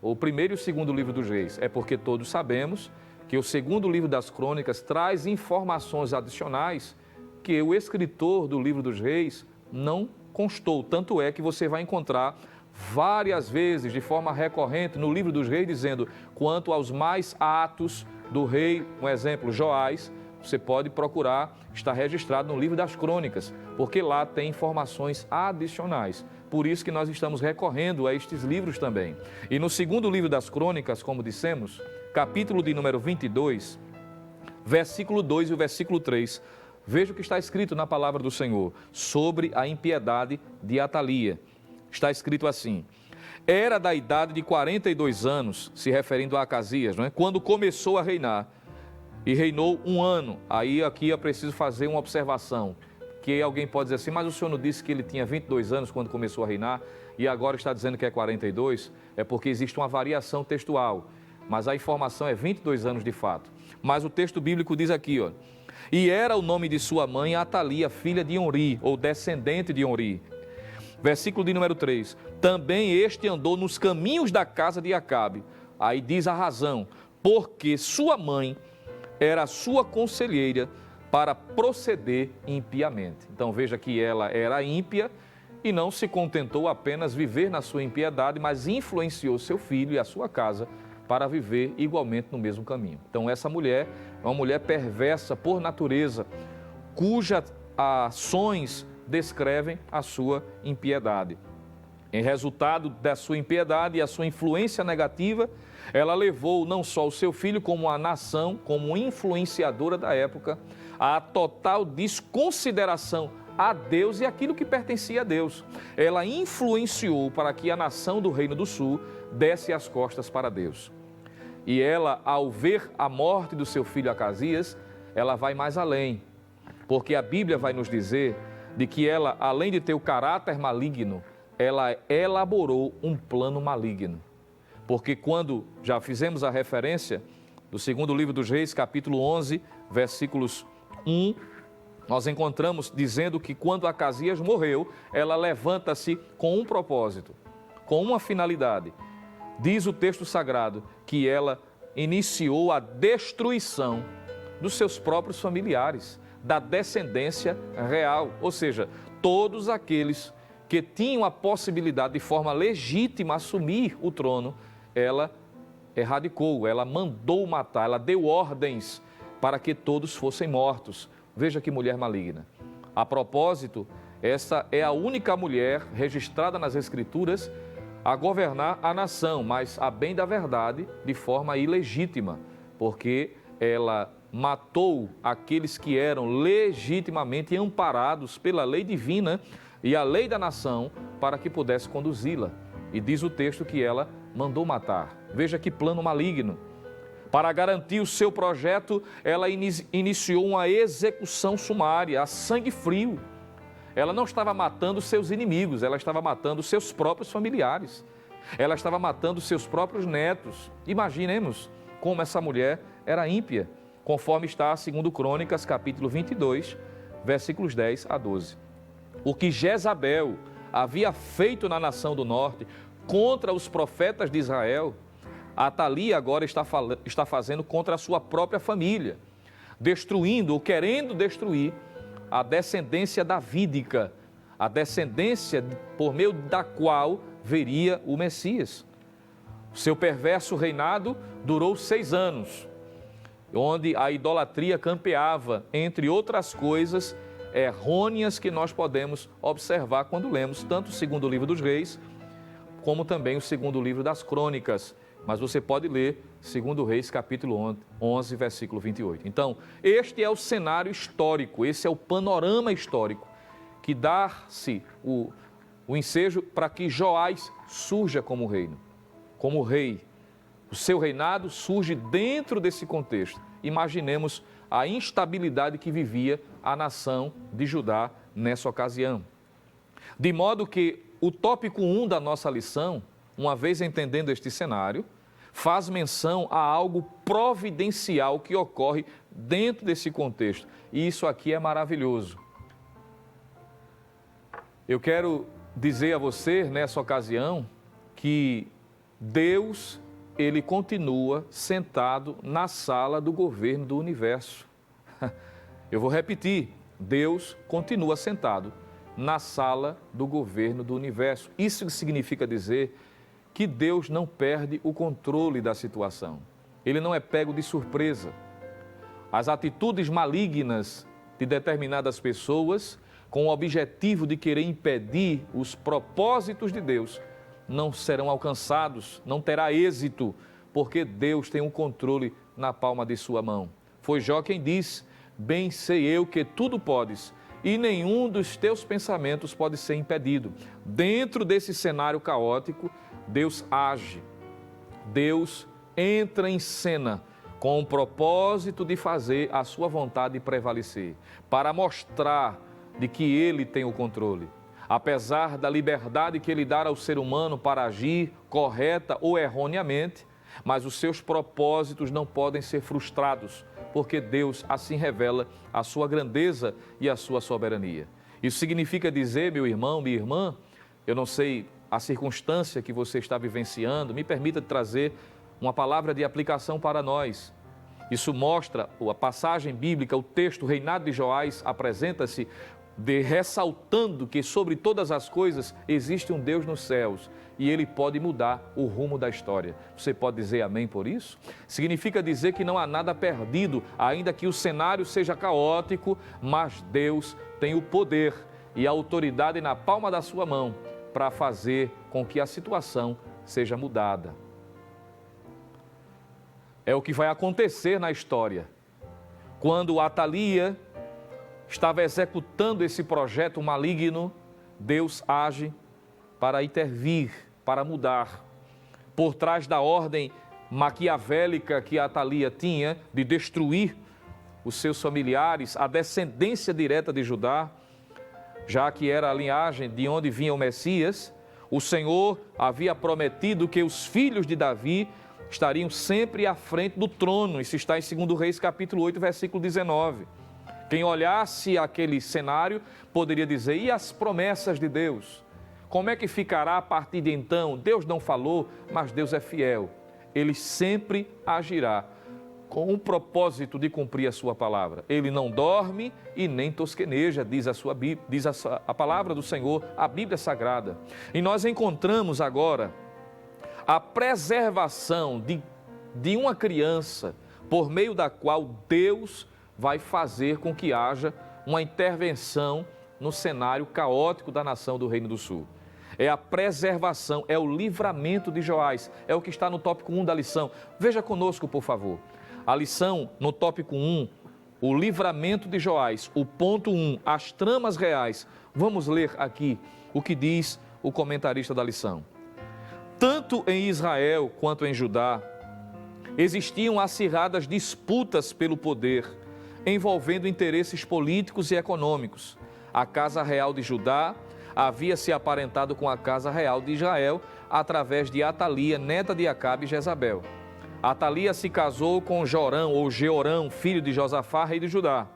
o primeiro e o segundo livro dos Reis? É porque todos sabemos que o segundo livro das Crônicas traz informações adicionais que o escritor do livro dos Reis não constou. Tanto é que você vai encontrar várias vezes, de forma recorrente, no livro dos Reis, dizendo quanto aos mais atos do rei, um exemplo, Joás, você pode procurar, está registrado no livro das Crônicas, porque lá tem informações adicionais. Por isso que nós estamos recorrendo a estes livros também. E no segundo livro das Crônicas, como dissemos, capítulo de número 22, versículo 2 e o versículo 3, veja o que está escrito na palavra do Senhor sobre a impiedade de Atalia. Está escrito assim: era da idade de 42 anos, se referindo a Acasias, não é? Quando começou a reinar, e reinou 1 ano. Aí aqui eu preciso fazer uma observação, que alguém pode dizer assim, mas o senhor não disse que ele tinha 22 anos quando começou a reinar e agora está dizendo que é 42? É porque existe uma variação textual, mas a informação é 22 anos de fato. Mas o texto bíblico diz aqui, ó, e era o nome de sua mãe Atalia, filha de Onri, ou descendente de Onri. Versículo de número 3, também este andou nos caminhos da casa de Acabe. Aí diz a razão, porque sua mãe era a sua conselheira para proceder impiamente. Então veja que ela era ímpia e não se contentou apenas viver na sua impiedade, mas influenciou seu filho e a sua casa para viver igualmente no mesmo caminho. Então essa mulher é uma mulher perversa por natureza, cujas ações descrevem a sua impiedade. Em resultado da sua impiedade e a sua influência negativa, ela levou não só o seu filho, como a nação, como influenciadora da época, à total desconsideração a Deus e aquilo que pertencia a Deus. Ela influenciou para que a nação do Reino do Sul desse as costas para Deus. E ela, ao ver a morte do seu filho Acasias, ela vai mais além, porque a Bíblia vai nos dizer de que ela, além de ter o caráter maligno, ela elaborou um plano maligno. Porque quando já fizemos a referência do segundo livro dos Reis, capítulo 11, versículos 1, nós encontramos dizendo que quando Acasias morreu, ela levanta-se com um propósito, com uma finalidade. Diz o texto sagrado que ela iniciou a destruição dos seus próprios familiares, da descendência real, ou seja, todos aqueles que tinham a possibilidade de forma legítima assumir o trono, ela erradicou, ela mandou matar, ela deu ordens para que todos fossem mortos. Veja que mulher maligna. A propósito, essa é a única mulher registrada nas Escrituras a governar a nação, mas a bem da verdade, de forma ilegítima, porque ela matou aqueles que eram legitimamente amparados pela lei divina e a lei da nação para que pudesse conduzi-la. E diz o texto que ela mandou matar. Veja que plano maligno. Para garantir o seu projeto, ela iniciou uma execução sumária, a sangue frio. Ela não estava matando seus inimigos, ela estava matando seus próprios familiares. Ela estava matando seus próprios netos. Imaginemos como essa mulher era ímpia, conforme está segundo Crônicas, capítulo 22, versículos 10 a 12. O que Jezabel havia feito na nação do norte contra os profetas de Israel, Atalia agora está fazendo contra a sua própria família, destruindo ou querendo destruir a descendência davídica, a descendência por meio da qual veria o Messias. Seu perverso reinado durou 6 anos, onde a idolatria campeava, entre outras coisas errôneas que nós podemos observar quando lemos tanto o segundo livro dos Reis, como também o segundo livro das Crônicas. Mas você pode ler segundo Reis, capítulo 11, versículo 28. Então, este é o cenário histórico, esse é o panorama histórico que dá-se o ensejo para que Joás surja como reino, como rei. O seu reinado surge dentro desse contexto. Imaginemos a instabilidade que vivia a nação de Judá nessa ocasião. De modo que o tópico 1 da nossa lição, uma vez entendendo este cenário, faz menção a algo providencial que ocorre dentro desse contexto. E isso aqui é maravilhoso. Eu quero dizer a você, nessa ocasião, que Deus, Ele continua sentado na sala do governo do universo. Eu vou repetir, Deus continua sentado na sala do governo do universo. Isso significa dizer que Deus não perde o controle da situação. Ele não é pego de surpresa. As atitudes malignas de determinadas pessoas, com o objetivo de querer impedir os propósitos de Deus, não serão alcançados, não terá êxito, porque Deus tem um controle na palma de sua mão. Foi Jó quem disse: bem sei eu que tudo podes, e nenhum dos teus pensamentos pode ser impedido. Dentro desse cenário caótico, Deus age, Deus entra em cena com o propósito de fazer a sua vontade prevalecer, para mostrar de que Ele tem o controle. Apesar da liberdade que Ele dá ao ser humano para agir correta ou erroneamente, mas os seus propósitos não podem ser frustrados, porque Deus assim revela a sua grandeza e a sua soberania. Isso significa dizer, meu irmão, minha irmã, eu não sei a circunstância que você está vivenciando, me permita trazer uma palavra de aplicação para nós. Isso mostra a passagem bíblica, o texto, o reinado de Joás apresenta-se ressaltando que sobre todas as coisas existe um Deus nos céus e Ele pode mudar o rumo da história. Você pode dizer amém por isso? Significa dizer que não há nada perdido, ainda que o cenário seja caótico, mas Deus tem o poder e a autoridade na palma da sua mão para fazer com que a situação seja mudada. É o que vai acontecer na história. Quando Atalia, estava executando esse projeto maligno, Deus age para intervir, para mudar. Por trás da ordem maquiavélica que Atalia tinha de destruir os seus familiares, a descendência direta de Judá, já que era a linhagem de onde vinha o Messias, o Senhor havia prometido que os filhos de Davi estariam sempre à frente do trono. Isso está em 2 Reis, capítulo 8, versículo 19. Quem olhasse aquele cenário poderia dizer: e as promessas de Deus? Como é que ficará a partir de então? Deus não falou, mas Deus é fiel. Ele sempre agirá com o propósito de cumprir a sua palavra. Ele não dorme e nem tosqueneja, diz a palavra do Senhor, a Bíblia Sagrada. E nós encontramos agora a preservação de uma criança, por meio da qual Deus vai fazer com que haja uma intervenção no cenário caótico da nação do Reino do Sul. É a preservação, é o livramento de Joás, é o que está no tópico 1 da lição. Veja conosco, por favor. A lição no tópico 1, o livramento de Joás, o ponto 1, as tramas reais. Vamos ler aqui o que diz o comentarista da lição. Tanto em Israel quanto em Judá, existiam acirradas disputas pelo poder, envolvendo interesses políticos e econômicos. A casa real de Judá havia se aparentado com a casa real de Israel através de Atalia, neta de Acabe e Jezabel. Atalia se casou com Jorão, ou Jeorão, filho de Josafá, rei de Judá.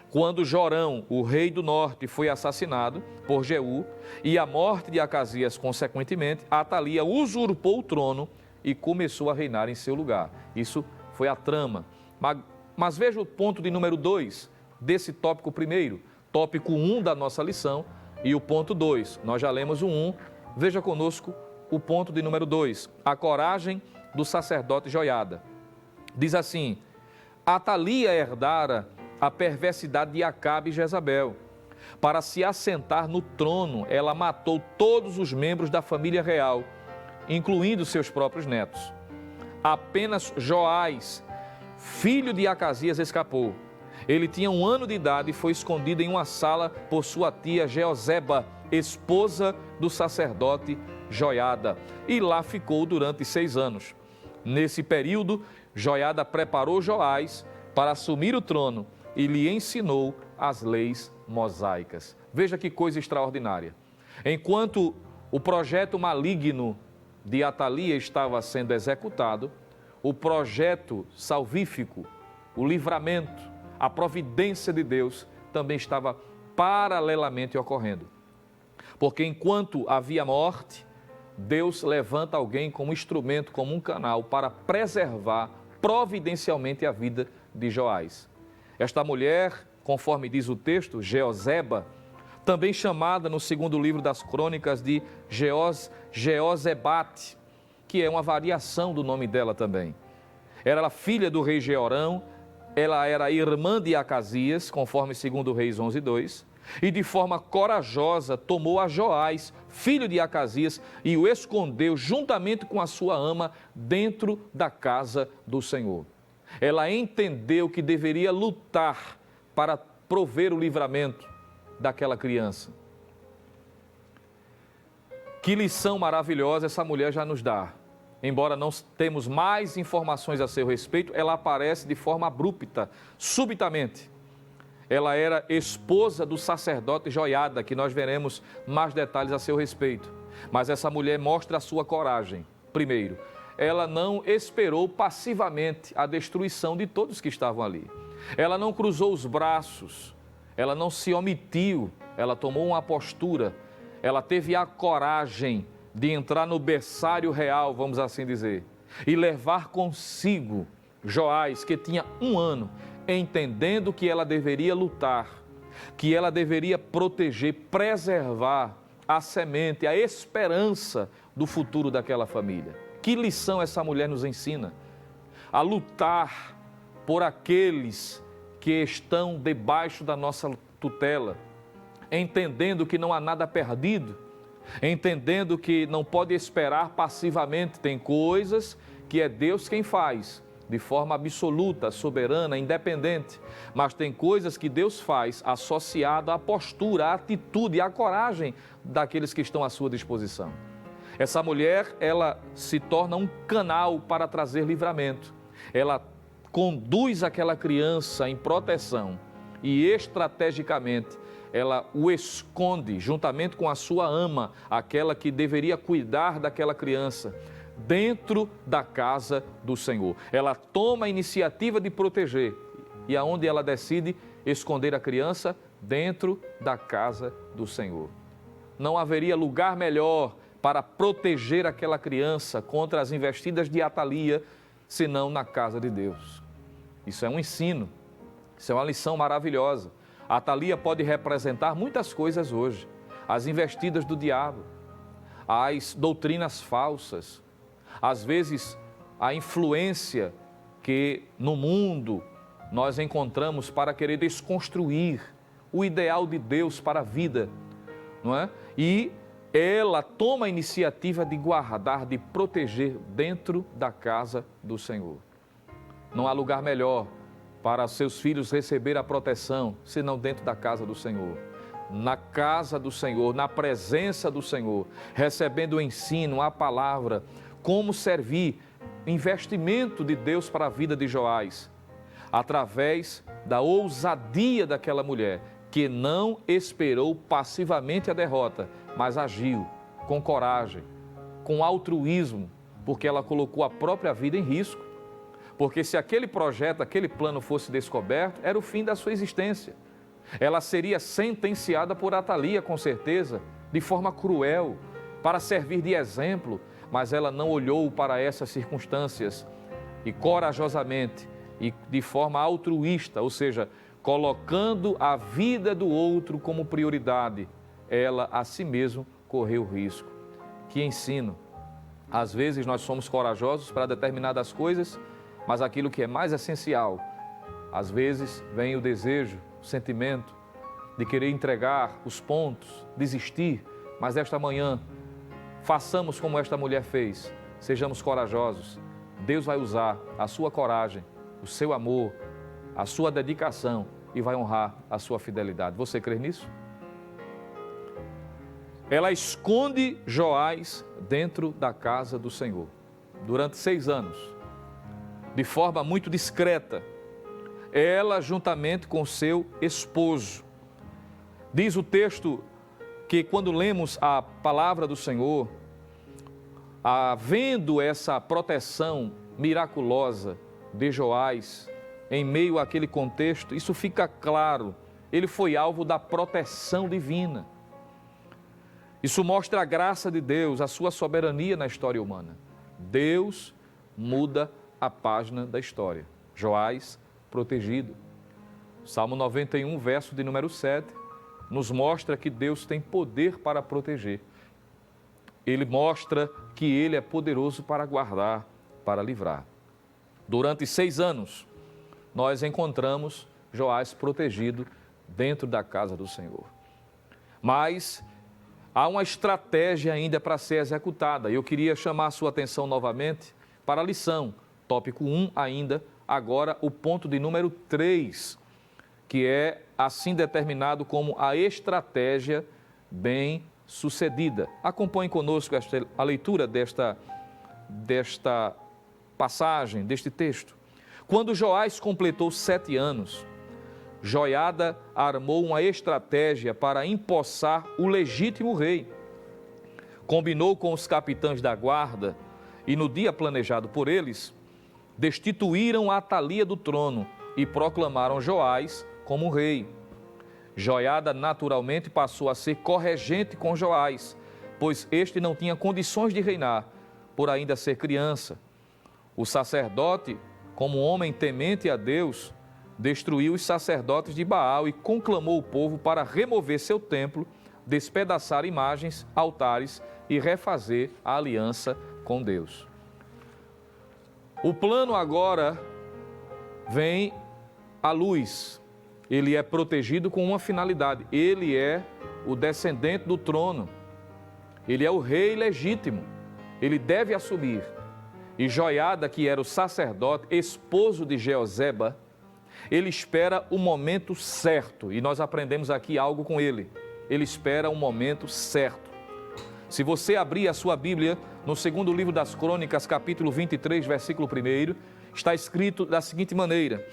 Quando Jorão, o rei do norte, foi assassinado por Jeú, e a morte de Acasias, consequentemente, Atalia usurpou o trono e começou a reinar em seu lugar. Isso foi a trama. Mas veja o ponto de número 2 desse tópico primeiro, tópico 1 da nossa lição, e o ponto 2. Nós já lemos o 1, veja conosco o ponto de número 2, a coragem do sacerdote Joiada. Diz assim: Atalia herdara a perversidade de Acabe e Jezabel. Para se assentar no trono, ela matou todos os membros da família real, incluindo seus próprios netos. Apenas Joás, filho de Acasias, escapou. Ele tinha 1 ano de idade e foi escondido em uma sala por sua tia Jeozeba, esposa do sacerdote Joiada, e lá ficou durante 6 anos. Nesse período, Joiada preparou Joás para assumir o trono e lhe ensinou as leis mosaicas. Veja que coisa extraordinária. Enquanto o projeto maligno de Atalia estava sendo executado, o projeto salvífico, o livramento, a providência de Deus também estava paralelamente ocorrendo. Porque enquanto havia morte, Deus levanta alguém como instrumento, como um canal para preservar providencialmente a vida de Joás. Esta mulher, conforme diz o texto, Jeozeba, também chamada no segundo livro das crônicas de Jeozebate, que é uma variação do nome dela também. Era filha do rei Jeorão, ela era irmã de Acasias, conforme 2 Reis 11:2, e de forma corajosa tomou a Joás, filho de Acasias, e o escondeu juntamente com a sua ama dentro da casa do Senhor. Ela entendeu que deveria lutar para prover o livramento daquela criança. Que lição maravilhosa essa mulher já nos dá. Embora não temos mais informações a seu respeito, ela aparece de forma abrupta, subitamente. Ela era esposa do sacerdote Joiada, que nós veremos mais detalhes a seu respeito. Mas essa mulher mostra a sua coragem. Primeiro, ela não esperou passivamente a destruição de todos que estavam ali. Ela não cruzou os braços, ela não se omitiu, ela tomou uma postura, ela teve a coragem de entrar no berçário real, vamos assim dizer, e levar consigo Joás, que tinha 1 ano, entendendo que ela deveria lutar, que ela deveria proteger, preservar a semente, a esperança do futuro daquela família. Que lição essa mulher nos ensina? A lutar por aqueles que estão debaixo da nossa tutela, entendendo que não há nada perdido, entendendo que não pode esperar passivamente, tem coisas que é Deus quem faz de forma absoluta, soberana, independente, mas tem coisas que Deus faz associado à postura, à atitude, à coragem daqueles que estão à sua disposição. Essa mulher, ela se torna um canal para trazer livramento. Ela conduz aquela criança em proteção e estrategicamente ela o esconde juntamente com a sua ama, aquela que deveria cuidar daquela criança, dentro da casa do Senhor. Ela toma a iniciativa de proteger e aonde ela decide esconder a criança? Dentro da casa do Senhor. Não haveria lugar melhor para proteger aquela criança contra as investidas de Atalia, senão na casa de Deus. Isso é um ensino, isso é uma lição maravilhosa. A Atalia pode representar muitas coisas hoje. As investidas do diabo, as doutrinas falsas, às vezes a influência que no mundo nós encontramos para querer desconstruir o ideal de Deus para a vida, não é? E ela toma a iniciativa de guardar, de proteger dentro da casa do Senhor. Não há lugar melhor para seus filhos receber a proteção, senão dentro da casa do Senhor. Na casa do Senhor, na presença do Senhor, recebendo o ensino, a palavra, como servir, investimento de Deus para a vida de Joás, através da ousadia daquela mulher, que não esperou passivamente a derrota, mas agiu com coragem, com altruísmo, porque ela colocou a própria vida em risco. Porque se aquele projeto, aquele plano fosse descoberto, era o fim da sua existência. Ela seria sentenciada por Atalia, com certeza, de forma cruel, para servir de exemplo, mas ela não olhou para essas circunstâncias e corajosamente e de forma altruísta, ou seja, colocando a vida do outro como prioridade, ela a si mesma correu risco. Que ensino! Às vezes nós somos corajosos para determinadas coisas, mas aquilo que é mais essencial, às vezes vem o desejo, o sentimento de querer entregar os pontos, desistir, mas esta manhã, façamos como esta mulher fez, sejamos corajosos. Deus vai usar a sua coragem, o seu amor, a sua dedicação e vai honrar a sua fidelidade. Você crê nisso? Ela esconde Joás dentro da casa do Senhor durante 6 anos. De forma muito discreta, ela juntamente com seu esposo. Diz o texto que quando lemos a palavra do Senhor, havendo essa proteção miraculosa de Joás, em meio àquele contexto, isso fica claro, ele foi alvo da proteção divina. Isso mostra a graça de Deus, a sua soberania na história humana. Deus muda a página da história. Joás protegido. Salmo 91, verso de número 7, nos mostra que Deus tem poder para proteger. Ele mostra que Ele é poderoso para guardar, para livrar. Durante 6 anos, nós encontramos Joás protegido dentro da casa do Senhor. Mas há uma estratégia ainda para ser executada. Eu queria chamar a sua atenção novamente para a lição. Tópico 1 ainda, agora o ponto de número 3, que é assim determinado como a estratégia bem sucedida. Acompanhe conosco a leitura desta passagem, deste texto. Quando Joás completou 7 anos, Joiada armou uma estratégia para empossar o legítimo rei. Combinou com os capitães da guarda e no dia planejado por eles, destituíram Atalia do trono e proclamaram Joás como rei. Joiada naturalmente passou a ser corregente com Joás, pois este não tinha condições de reinar, por ainda ser criança. O sacerdote, como homem temente a Deus, destruiu os sacerdotes de Baal e conclamou o povo para remover seu templo, despedaçar imagens, altares e refazer a aliança com Deus. O plano agora vem à luz. Ele é protegido com uma finalidade. Ele é o descendente do trono. Ele é o rei legítimo. Ele deve assumir. E Joiada, que era o sacerdote, esposo de Jeozeba, ele espera o momento certo. E nós aprendemos aqui algo com ele. Ele espera o momento certo. Se você abrir a sua Bíblia, no segundo livro das Crônicas, capítulo 23, versículo 1, está escrito da seguinte maneira: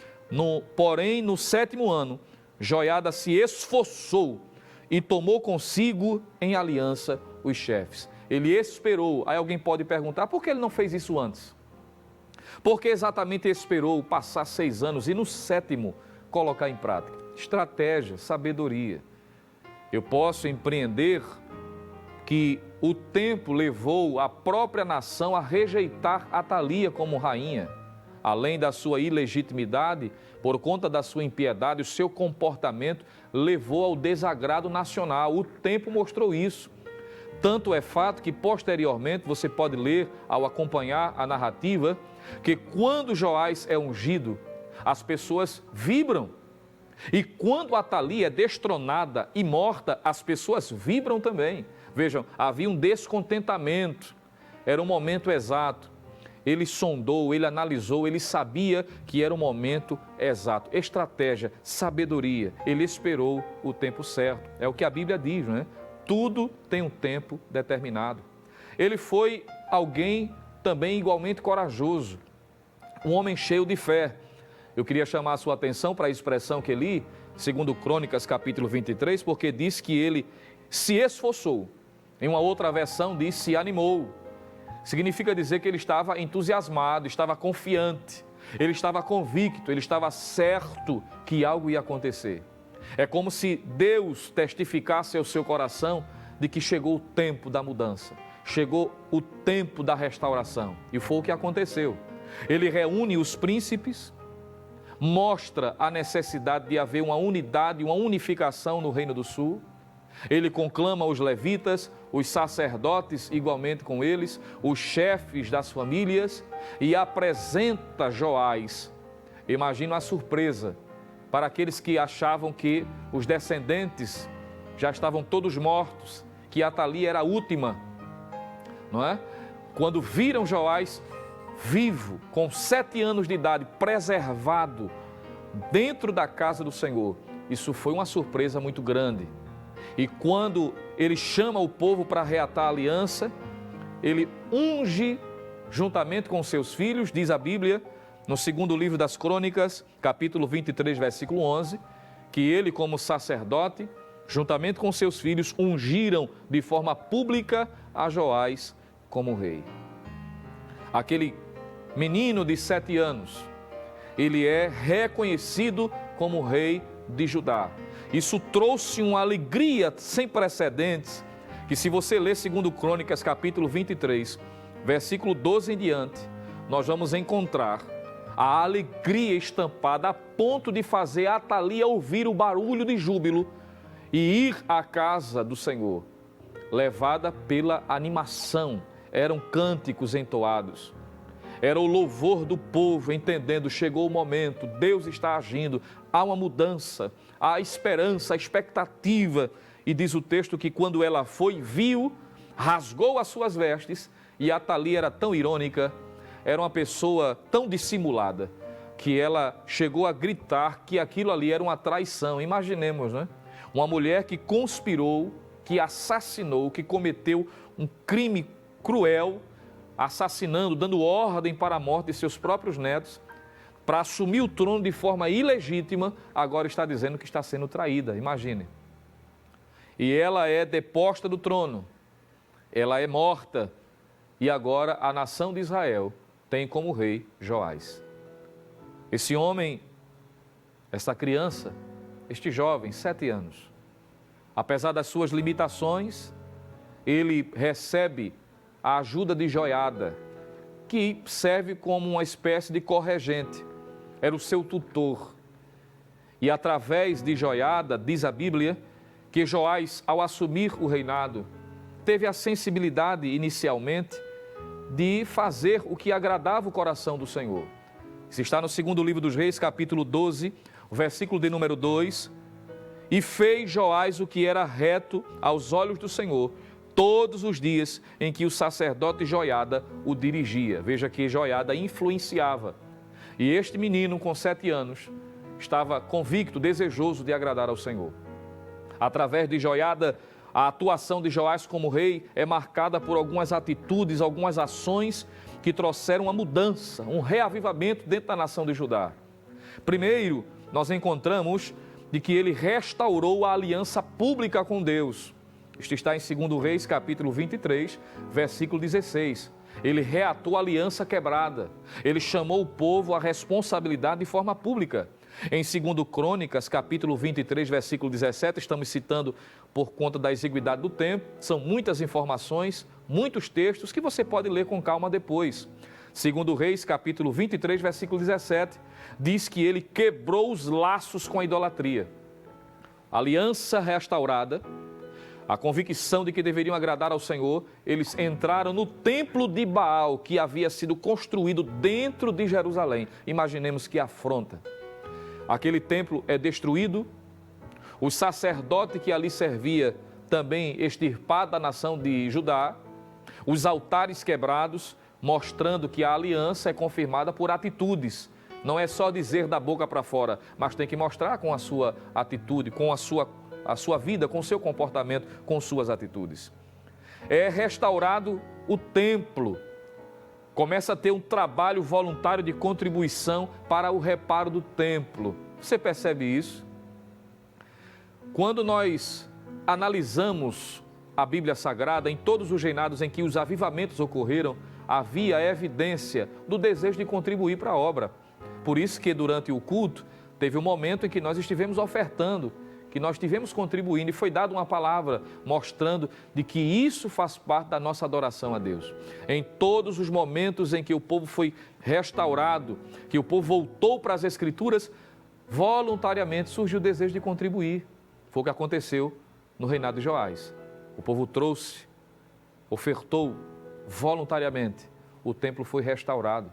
porém, no 7º ano, Joiada se esforçou e tomou consigo em aliança os chefes. Ele esperou. Aí alguém pode perguntar, por que ele não fez isso antes? Porque exatamente esperou passar 6 anos e no 7º colocar em prática? Estratégia, sabedoria. Eu posso empreender que o tempo levou a própria nação a rejeitar Atalia como rainha. Além da sua ilegitimidade, por conta da sua impiedade, o seu comportamento levou ao desagrado nacional. O tempo mostrou isso. Tanto é fato que posteriormente você pode ler, ao acompanhar a narrativa, que quando Joás é ungido, as pessoas vibram. E quando Atalia é destronada e morta, as pessoas vibram também. Vejam, havia um descontentamento, era um momento exato. Ele sondou, ele analisou, ele sabia que era o momento exato. Estratégia, sabedoria, ele esperou o tempo certo. É o que a Bíblia diz, não é? Tudo tem um tempo determinado. Ele foi alguém também igualmente corajoso, um homem cheio de fé. Eu queria chamar a sua atenção para a expressão que li, segundo Crônicas, capítulo 23, porque diz que ele se esforçou. Em uma outra versão diz se animou. Significa dizer que ele estava entusiasmado, estava confiante, ele estava convicto, ele estava certo que algo ia acontecer. É como se Deus testificasse ao seu coração de que chegou o tempo da mudança, chegou o tempo da restauração. E foi o que aconteceu. Ele reúne os príncipes, mostra a necessidade de haver uma unidade, uma unificação no Reino do Sul. Ele conclama os levitas, os sacerdotes igualmente com eles, os chefes das famílias e apresenta Joás. Imagina a surpresa para aqueles que achavam que os descendentes já estavam todos mortos, que Atalia era a última, não é? Quando viram Joás vivo, com 7 anos de idade, preservado dentro da casa do Senhor, isso foi uma surpresa muito grande. E quando ele chama o povo para reatar a aliança, ele unge juntamente com seus filhos, diz a Bíblia, no segundo livro das Crônicas, capítulo 23, versículo 11, que ele, como sacerdote, juntamente com seus filhos, ungiram de forma pública a Joás como rei. Aquele menino de 7 anos, ele é reconhecido como rei de Judá. Isso trouxe uma alegria sem precedentes, que se você ler segundo Crônicas, capítulo 23, versículo 12 em diante, nós vamos encontrar a alegria estampada a ponto de fazer Atalia ouvir o barulho de júbilo e ir à casa do Senhor, levada pela animação. Eram cânticos entoados, era o louvor do povo, entendendo, chegou o momento, Deus está agindo, há uma mudança, há esperança, há expectativa. E diz o texto que quando ela foi, viu, rasgou as suas vestes, e Atalia era tão irônica, era uma pessoa tão dissimulada, que ela chegou a gritar que aquilo ali era uma traição. Imaginemos, né? Uma mulher que conspirou, que assassinou, que cometeu um crime cruel, assassinando, dando ordem para a morte de seus próprios netos, para assumir o trono de forma ilegítima, agora está dizendo que está sendo traída, imagine. E ela é deposta do trono, ela é morta, e agora a nação de Israel tem como rei Joás. Esse homem, essa criança, este jovem, 7 anos, apesar das suas limitações, ele recebe a ajuda de Joiada, que serve como uma espécie de corregente, era o seu tutor. E através de Joiada, diz a Bíblia, que Joás, ao assumir o reinado, teve a sensibilidade inicialmente de fazer o que agradava o coração do Senhor. Isso está no segundo livro dos Reis, capítulo 12, o versículo de número 2. E fez Joás o que era reto aos olhos do Senhor, todos os dias em que o sacerdote Joiada o dirigia. Veja que Joiada influenciava. E este menino, com 7 anos, estava convicto, desejoso de agradar ao Senhor. Através de Joiada, a atuação de Joás como rei é marcada por algumas atitudes, algumas ações que trouxeram uma mudança, um reavivamento dentro da nação de Judá. Primeiro, nós encontramos de que ele restaurou a aliança pública com Deus. Isto está em 2 Reis, capítulo 23, versículo 16. Ele reatou a aliança quebrada. Ele chamou o povo à responsabilidade de forma pública. Em 2 Crônicas, capítulo 23, versículo 17, estamos citando por conta da exiguidade do tempo, são muitas informações, muitos textos que você pode ler com calma depois. 2 Reis, capítulo 23, versículo 17, diz que ele quebrou os laços com a idolatria. Aliança restaurada, a convicção de que deveriam agradar ao Senhor, eles entraram no templo de Baal, que havia sido construído dentro de Jerusalém. Imaginemos que afronta. Aquele templo é destruído, o sacerdote que ali servia também extirpado da nação de Judá, os altares quebrados, mostrando que a aliança é confirmada por atitudes. Não é só dizer da boca para fora, mas tem que mostrar com a sua atitude, com a sua vida, com o seu comportamento, com suas atitudes. É restaurado o templo. Começa a ter um trabalho voluntário de contribuição para o reparo do templo. Você percebe isso? Quando nós analisamos a Bíblia Sagrada, em todos os reinados em que os avivamentos ocorreram, havia evidência do desejo de contribuir para a obra. Por isso que durante o culto, teve um momento em que nós estivemos ofertando, que nós estivemos contribuindo e foi dada uma palavra mostrando de que isso faz parte da nossa adoração a Deus. Em todos os momentos em que o povo foi restaurado, que o povo voltou para as Escrituras, voluntariamente surgiu o desejo de contribuir. Foi o que aconteceu no reinado de Joás. O povo trouxe, ofertou voluntariamente, o templo foi restaurado.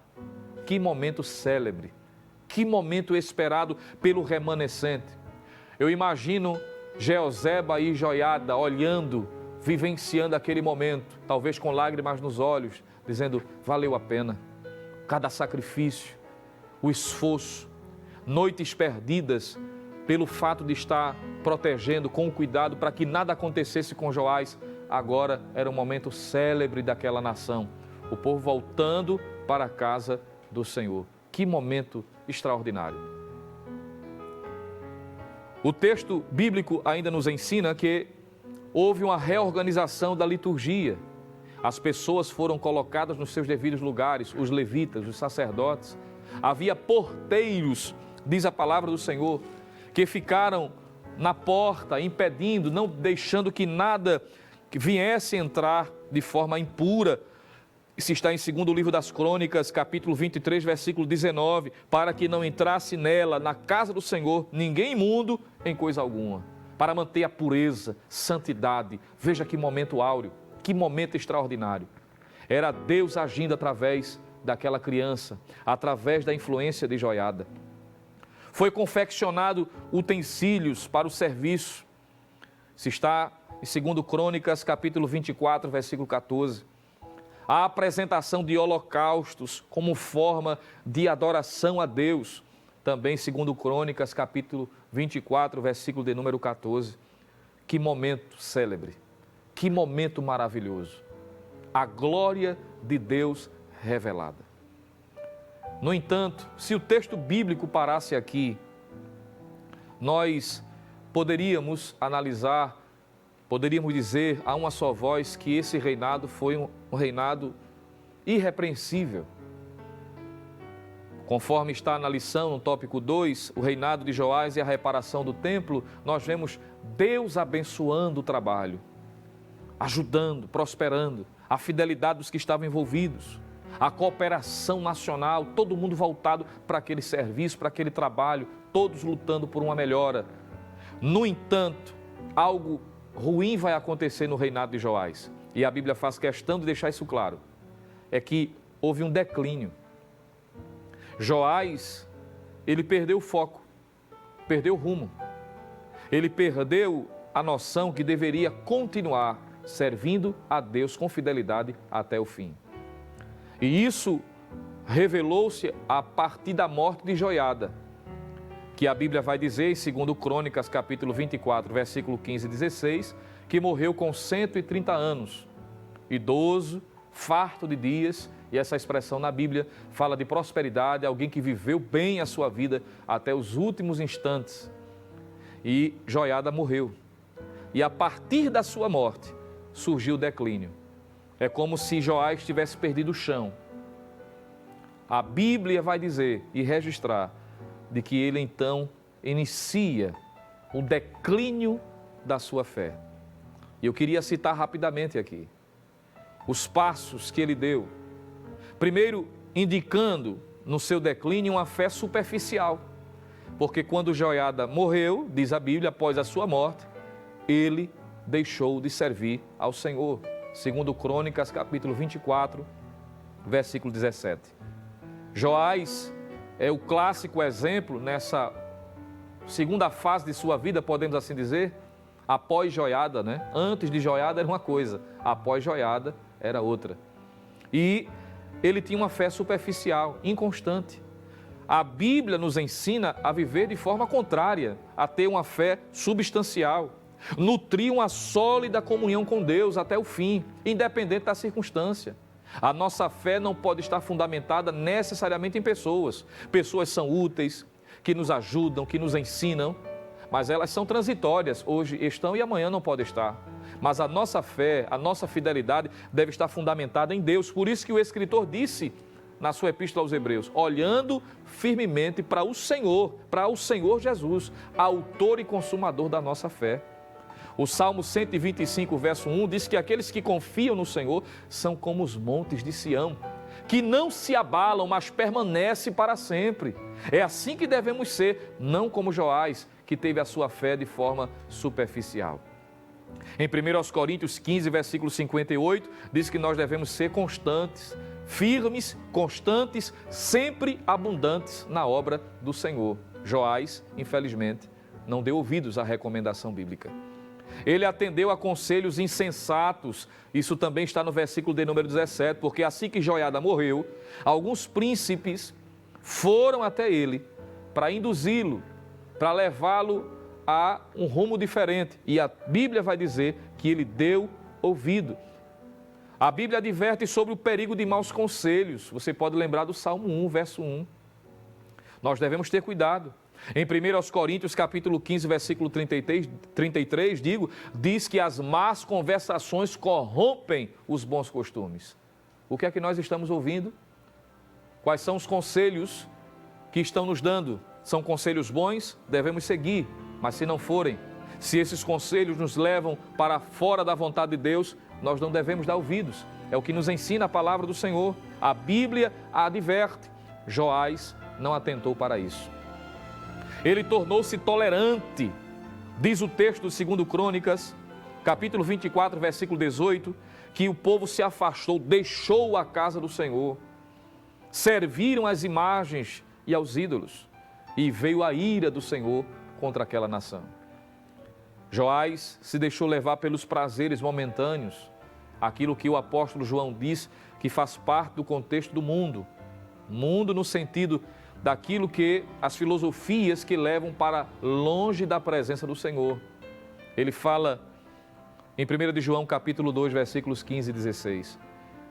Que momento célebre, que momento esperado pelo remanescente. Eu imagino Jeozeba e Joiada olhando, vivenciando aquele momento, talvez com lágrimas nos olhos, dizendo, valeu a pena. Cada sacrifício, o esforço, noites perdidas pelo fato de estar protegendo com cuidado para que nada acontecesse com Joás. Agora era um momento célebre daquela nação, o povo voltando para a casa do Senhor. Que momento extraordinário. O texto bíblico ainda nos ensina que houve uma reorganização da liturgia. As pessoas foram colocadas nos seus devidos lugares, os levitas, os sacerdotes. Havia porteiros, diz a palavra do Senhor, que ficaram na porta, impedindo, não deixando que nada viesse entrar de forma impura. Isso está em 2º livro das Crônicas, capítulo 23, versículo 19, para que não entrasse nela, na casa do Senhor, ninguém imundo em coisa alguma, para manter a pureza, santidade. Veja que momento áureo, que momento extraordinário. Era Deus agindo através daquela criança, através da influência de Joiada. Foi confeccionado utensílios para o serviço. Isso está em 2º Crônicas, capítulo 24, versículo 14. A apresentação de holocaustos como forma de adoração a Deus, também 2º Crônicas, capítulo 24, versículo de número 14. Que momento célebre, que momento maravilhoso. A glória de Deus revelada. No entanto, se o texto bíblico parasse aqui, nós poderíamos analisar, poderíamos dizer a uma só voz que esse reinado foi um reinado irrepreensível. Conforme está na lição, no tópico 2, o reinado de Joás e a reparação do templo, nós vemos Deus abençoando o trabalho, ajudando, prosperando, a fidelidade dos que estavam envolvidos, a cooperação nacional, todo mundo voltado para aquele serviço, para aquele trabalho, todos lutando por uma melhora. No entanto, algo ruim vai acontecer no reinado de Joás, e a Bíblia faz questão de deixar isso claro, é que houve um declínio. Joás, ele perdeu o foco, perdeu o rumo, ele perdeu a noção que deveria continuar servindo a Deus com fidelidade até o fim. E isso revelou-se a partir da morte de Joiada, que a Bíblia vai dizer, em 2 Crônicas, capítulo 24, versículo 15 e 16, que morreu com 130 anos, idoso, farto de dias, e essa expressão na Bíblia fala de prosperidade, alguém que viveu bem a sua vida até os últimos instantes. E Joiada morreu. E a partir da sua morte, surgiu o declínio. É como se Joás tivesse perdido o chão. A Bíblia vai dizer e registrar de que ele então inicia o declínio da sua fé. E eu queria citar rapidamente aqui os passos que ele deu. Primeiro, indicando no seu declínio uma fé superficial. Porque quando Joiada morreu, diz a Bíblia, após a sua morte, ele deixou de servir ao Senhor. 2 Crônicas, capítulo 24, versículo 17. Joás é o clássico exemplo nessa segunda fase de sua vida, podemos assim dizer, após Joiada, né? Antes de Joiada era uma coisa, após Joiada era outra. E ele tinha uma fé superficial, inconstante. A Bíblia nos ensina a viver de forma contrária, a ter uma fé substancial, nutrir uma sólida comunhão com Deus até o fim, independente da circunstância. A nossa fé não pode estar fundamentada necessariamente em pessoas. Pessoas são úteis, que nos ajudam, que nos ensinam, mas elas são transitórias, hoje estão e amanhã não podem estar. Mas a nossa fé, a nossa fidelidade deve estar fundamentada em Deus. Por isso que o escritor disse na sua epístola aos Hebreus, olhando firmemente para o Senhor Jesus, autor e consumador da nossa fé. O Salmo 125, verso 1, diz que aqueles que confiam no Senhor são como os montes de Sião, que não se abalam, mas permanecem para sempre. É assim que devemos ser, não como Joás, que teve a sua fé de forma superficial. Em 1 Coríntios 15, versículo 58, diz que nós devemos ser constantes, firmes, constantes, sempre abundantes na obra do Senhor. Joás, infelizmente, não deu ouvidos à recomendação bíblica. Ele atendeu a conselhos insensatos, isso também está no versículo de número 17, porque assim que Joiada morreu, alguns príncipes foram até ele para induzi-lo, para levá-lo a um rumo diferente. E a Bíblia vai dizer que ele deu ouvido. A Bíblia adverte sobre o perigo de maus conselhos. Você pode lembrar do Salmo 1, verso 1. Nós devemos ter cuidado. Em 1 Coríntios, capítulo 15, versículo 33, diz que as más conversações corrompem os bons costumes. O que é que nós estamos ouvindo? Quais são os conselhos que estão nos dando? São conselhos bons? Devemos seguir, mas se não forem, se esses conselhos nos levam para fora da vontade de Deus, nós não devemos dar ouvidos. É o que nos ensina a palavra do Senhor. A Bíblia a adverte. Joás não atentou para isso. Ele tornou-se tolerante, diz o texto do 2 Crônicas, capítulo 24, versículo 18, que o povo se afastou, deixou a casa do Senhor, serviram às imagens e aos ídolos, e veio a ira do Senhor contra aquela nação. Joás se deixou levar pelos prazeres momentâneos, aquilo que o apóstolo João diz que faz parte do contexto do mundo no sentido daquilo que as filosofias que levam para longe da presença do Senhor. Ele fala em 1 de João capítulo 2, versículos 15 e 16.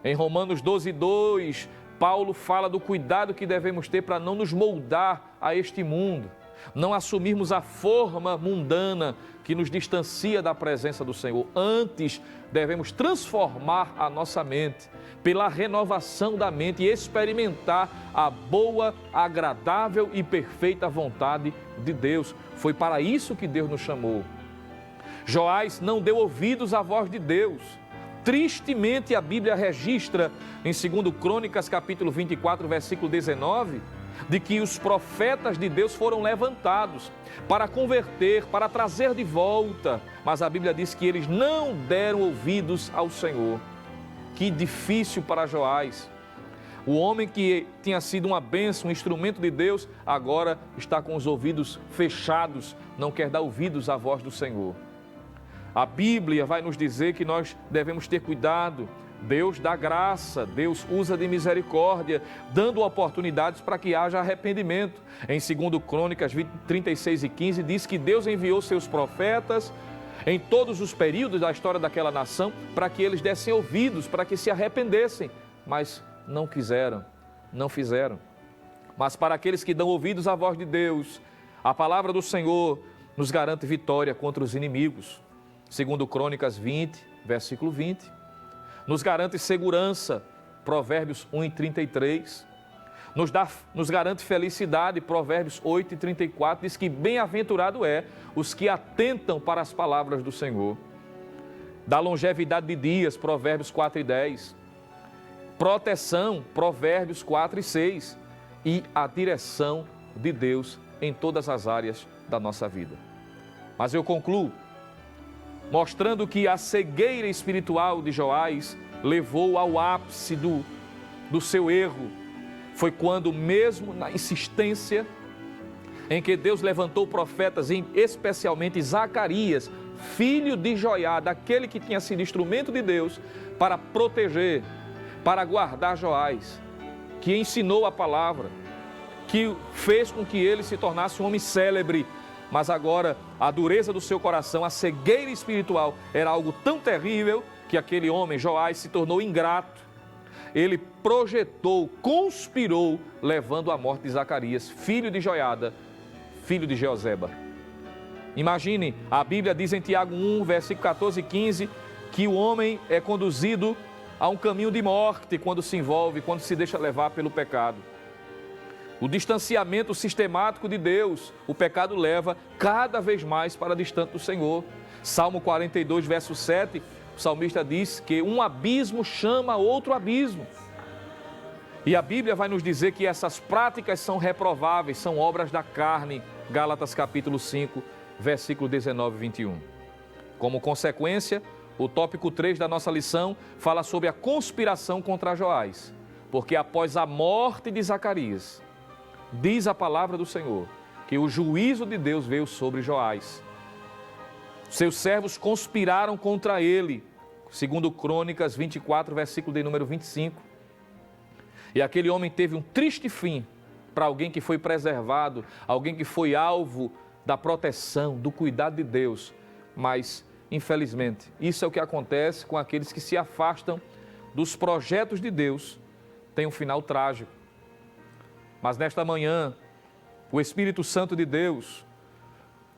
Em Romanos 12, 2, Paulo fala do cuidado que devemos ter para não nos moldar a este mundo, não assumirmos a forma mundana que nos distancia da presença do Senhor. Antes, devemos transformar a nossa mente pela renovação da mente e experimentar a boa, agradável e perfeita vontade de Deus. Foi para isso que Deus nos chamou. Joás não deu ouvidos à voz de Deus. Tristemente, a Bíblia registra em 2 Crônicas, capítulo 24, versículo 19, de que os profetas de Deus foram levantados para converter, para trazer de volta, mas a Bíblia diz que eles não deram ouvidos ao Senhor. Que difícil para Joás. O homem que tinha sido uma bênção, um instrumento de Deus, agora está com os ouvidos fechados, não quer dar ouvidos à voz do Senhor. A Bíblia vai nos dizer que nós devemos ter cuidado. Deus dá graça, Deus usa de misericórdia, dando oportunidades para que haja arrependimento. Em 2 Crônicas 36 e 15 diz que Deus enviou seus profetas em todos os períodos da história daquela nação para que eles dessem ouvidos, para que se arrependessem, mas não quiseram, não fizeram. Mas para aqueles que dão ouvidos à voz de Deus, a palavra do Senhor nos garante vitória contra os inimigos. 2 Crônicas 20, versículo 20. Nos garante segurança, Provérbios 1 e 33. Nos garante felicidade, Provérbios 8 e 34. Diz que bem-aventurado é os que atentam para as palavras do Senhor. Dá longevidade de dias, Provérbios 4 e 10. Proteção, Provérbios 4 e 6. E a direção de Deus em todas as áreas da nossa vida. Mas eu concluo mostrando que a cegueira espiritual de Joás levou ao ápice do seu erro. Foi quando, mesmo na insistência em que Deus levantou profetas, especialmente Zacarias, filho de Joiada, aquele que tinha sido instrumento de Deus para proteger, para guardar Joás, que ensinou a palavra, que fez com que ele se tornasse um homem célebre. Mas agora, a dureza do seu coração, a cegueira espiritual, era algo tão terrível que aquele homem, Joás, se tornou ingrato. Ele projetou, conspirou, levando à morte de Zacarias, filho de Joiada, filho de Jeozeba. Imagine, a Bíblia diz em Tiago 1, versículo 14 e 15, que o homem é conduzido a um caminho de morte quando se envolve, quando se deixa levar pelo pecado. O distanciamento sistemático de Deus, o pecado leva cada vez mais para distante do Senhor. Salmo 42, verso 7, o salmista diz que um abismo chama outro abismo. E a Bíblia vai nos dizer que essas práticas são reprováveis, são obras da carne. Gálatas capítulo 5, versículo 19 e 21. Como consequência, o tópico 3 da nossa lição fala sobre a conspiração contra Joás. Porque após a morte de Zacarias, diz a palavra do Senhor que o juízo de Deus veio sobre Joás. Seus servos conspiraram contra ele, segundo Crônicas 24, versículo de número 25. E aquele homem teve um triste fim para alguém que foi preservado, alguém que foi alvo da proteção, do cuidado de Deus. Mas, infelizmente, isso é o que acontece com aqueles que se afastam dos projetos de Deus, tem um final trágico. Mas nesta manhã, o Espírito Santo de Deus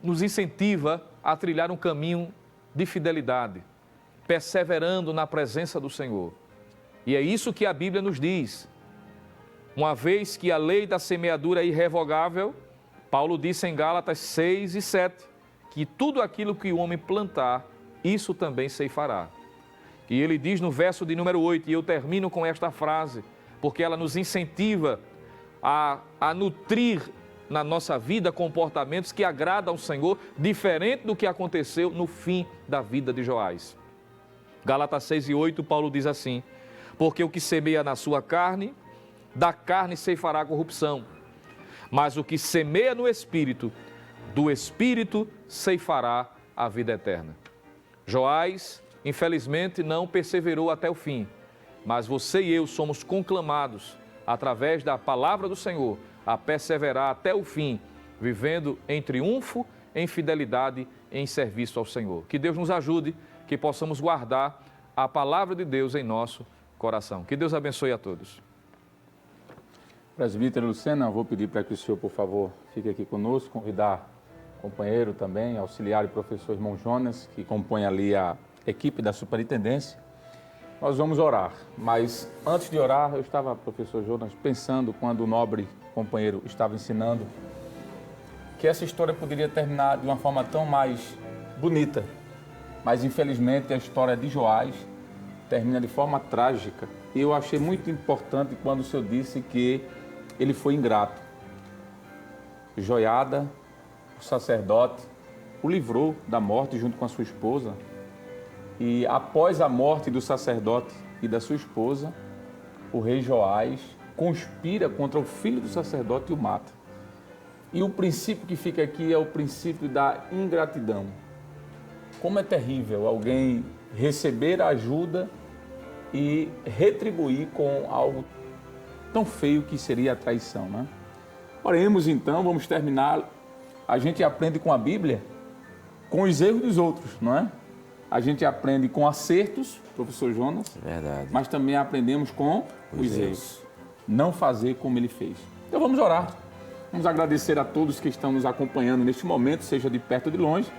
nos incentiva a trilhar um caminho de fidelidade, perseverando na presença do Senhor. E é isso que a Bíblia nos diz. Uma vez que a lei da semeadura é irrevogável, Paulo disse em Gálatas 6 e 7, que tudo aquilo que o homem plantar, isso também ceifará. E ele diz no verso de número 8, e eu termino com esta frase, porque ela nos incentiva a nutrir na nossa vida comportamentos que agradam ao Senhor, diferente do que aconteceu no fim da vida de Joás. Gálatas 6 e 8, Paulo diz assim, porque o que semeia na sua carne, da carne ceifará a corrupção, mas o que semeia no Espírito, do Espírito ceifará a vida eterna. Joás, infelizmente, não perseverou até o fim, mas você e eu somos conclamados, através da palavra do Senhor, a perseverar até o fim, vivendo em triunfo, em fidelidade, em serviço ao Senhor. Que Deus nos ajude, que possamos guardar a palavra de Deus em nosso coração. Que Deus abençoe a todos. Presbítero Lucena, vou pedir para que o senhor, por favor, fique aqui conosco, convidar o companheiro também, auxiliar e professor irmão Jonas, que compõe ali a equipe da superintendência. Nós vamos orar, mas antes de orar, eu estava, professor Jonas, pensando quando o nobre companheiro estava ensinando que essa história poderia terminar de uma forma tão mais bonita, mas infelizmente a história de Joás termina de forma trágica. E eu achei muito importante quando o senhor disse que ele foi ingrato. Joiada, o sacerdote, o livrou da morte junto com a sua esposa. E após a morte do sacerdote e da sua esposa, o rei Joás conspira contra o filho do sacerdote e o mata. E o princípio que fica aqui é o princípio da ingratidão. como é terrível alguém receber ajuda e retribuir com algo tão feio que seria a traição, né? Oremos então, vamos terminar. A gente aprende com a Bíblia com os erros dos outros, não é? A gente aprende com acertos, professor Jonas, Verdade. mas também aprendemos com os erros. Não fazer como ele fez. Então vamos orar. Vamos agradecer a todos que estão nos acompanhando neste momento, seja de perto ou de longe.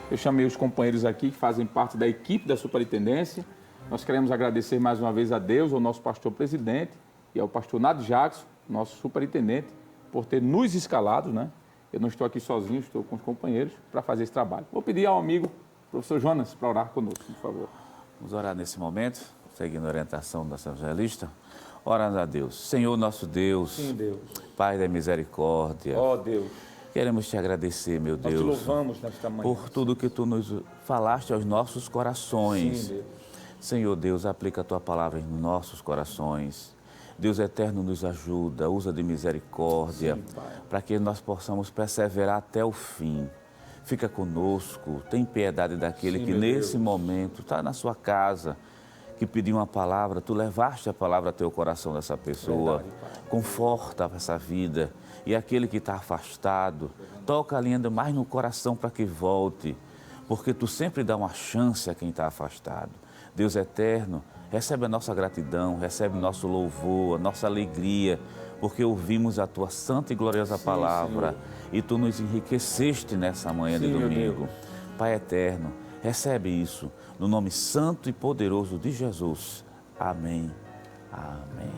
Eu chamei os companheiros aqui que fazem parte da equipe da superintendência. Nós queremos agradecer mais uma vez a Deus, ao nosso pastor presidente e ao pastor Nado Jackson, nosso superintendente, por ter nos escalado, né? Eu não estou aqui sozinho, estou com os companheiros para fazer esse trabalho. Vou pedir ao amigo professor Jonas para orar conosco, por favor. Vamos orar nesse momento, seguindo a orientação da evangelista. Orando a Deus. Senhor nosso Deus, Sim, Deus. Pai da misericórdia, Ó Deus, queremos te agradecer, meu nós Deus, te louvamos nesta manhã. por tudo que tu nos falaste aos nossos corações. Sim, Deus. Senhor Deus, aplica a tua palavra nos nossos corações. Deus eterno nos ajuda, usa de misericórdia, para que nós possamos perseverar até o fim. Fica conosco, tem piedade daquele Sim, que meu nesse Deus. momento está na sua casa, que pediu uma palavra, tu levaste a palavra ao teu coração dessa pessoa. Verdade, Pai. Conforta essa vida. E aquele que está afastado, toca ali ainda mais no coração para que volte, porque tu sempre dá uma chance a quem está afastado. Deus eterno, recebe a nossa gratidão, recebe o nosso louvor, a nossa alegria, porque ouvimos a tua santa e gloriosa palavra, Senhor. e tu nos enriqueceste nessa manhã de Sim, meu domingo. Deus. Pai eterno, recebe isso no nome santo e poderoso de Jesus. Amém. Amém.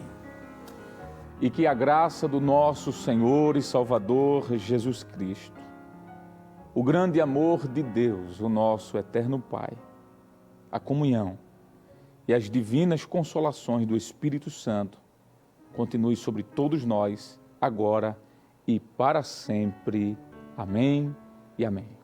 E que a graça do nosso Senhor e Salvador Jesus Cristo, o grande amor de Deus, o nosso eterno Pai, a comunhão e as divinas consolações do Espírito Santo continue sobre todos nós, agora e para sempre. Amém e amém.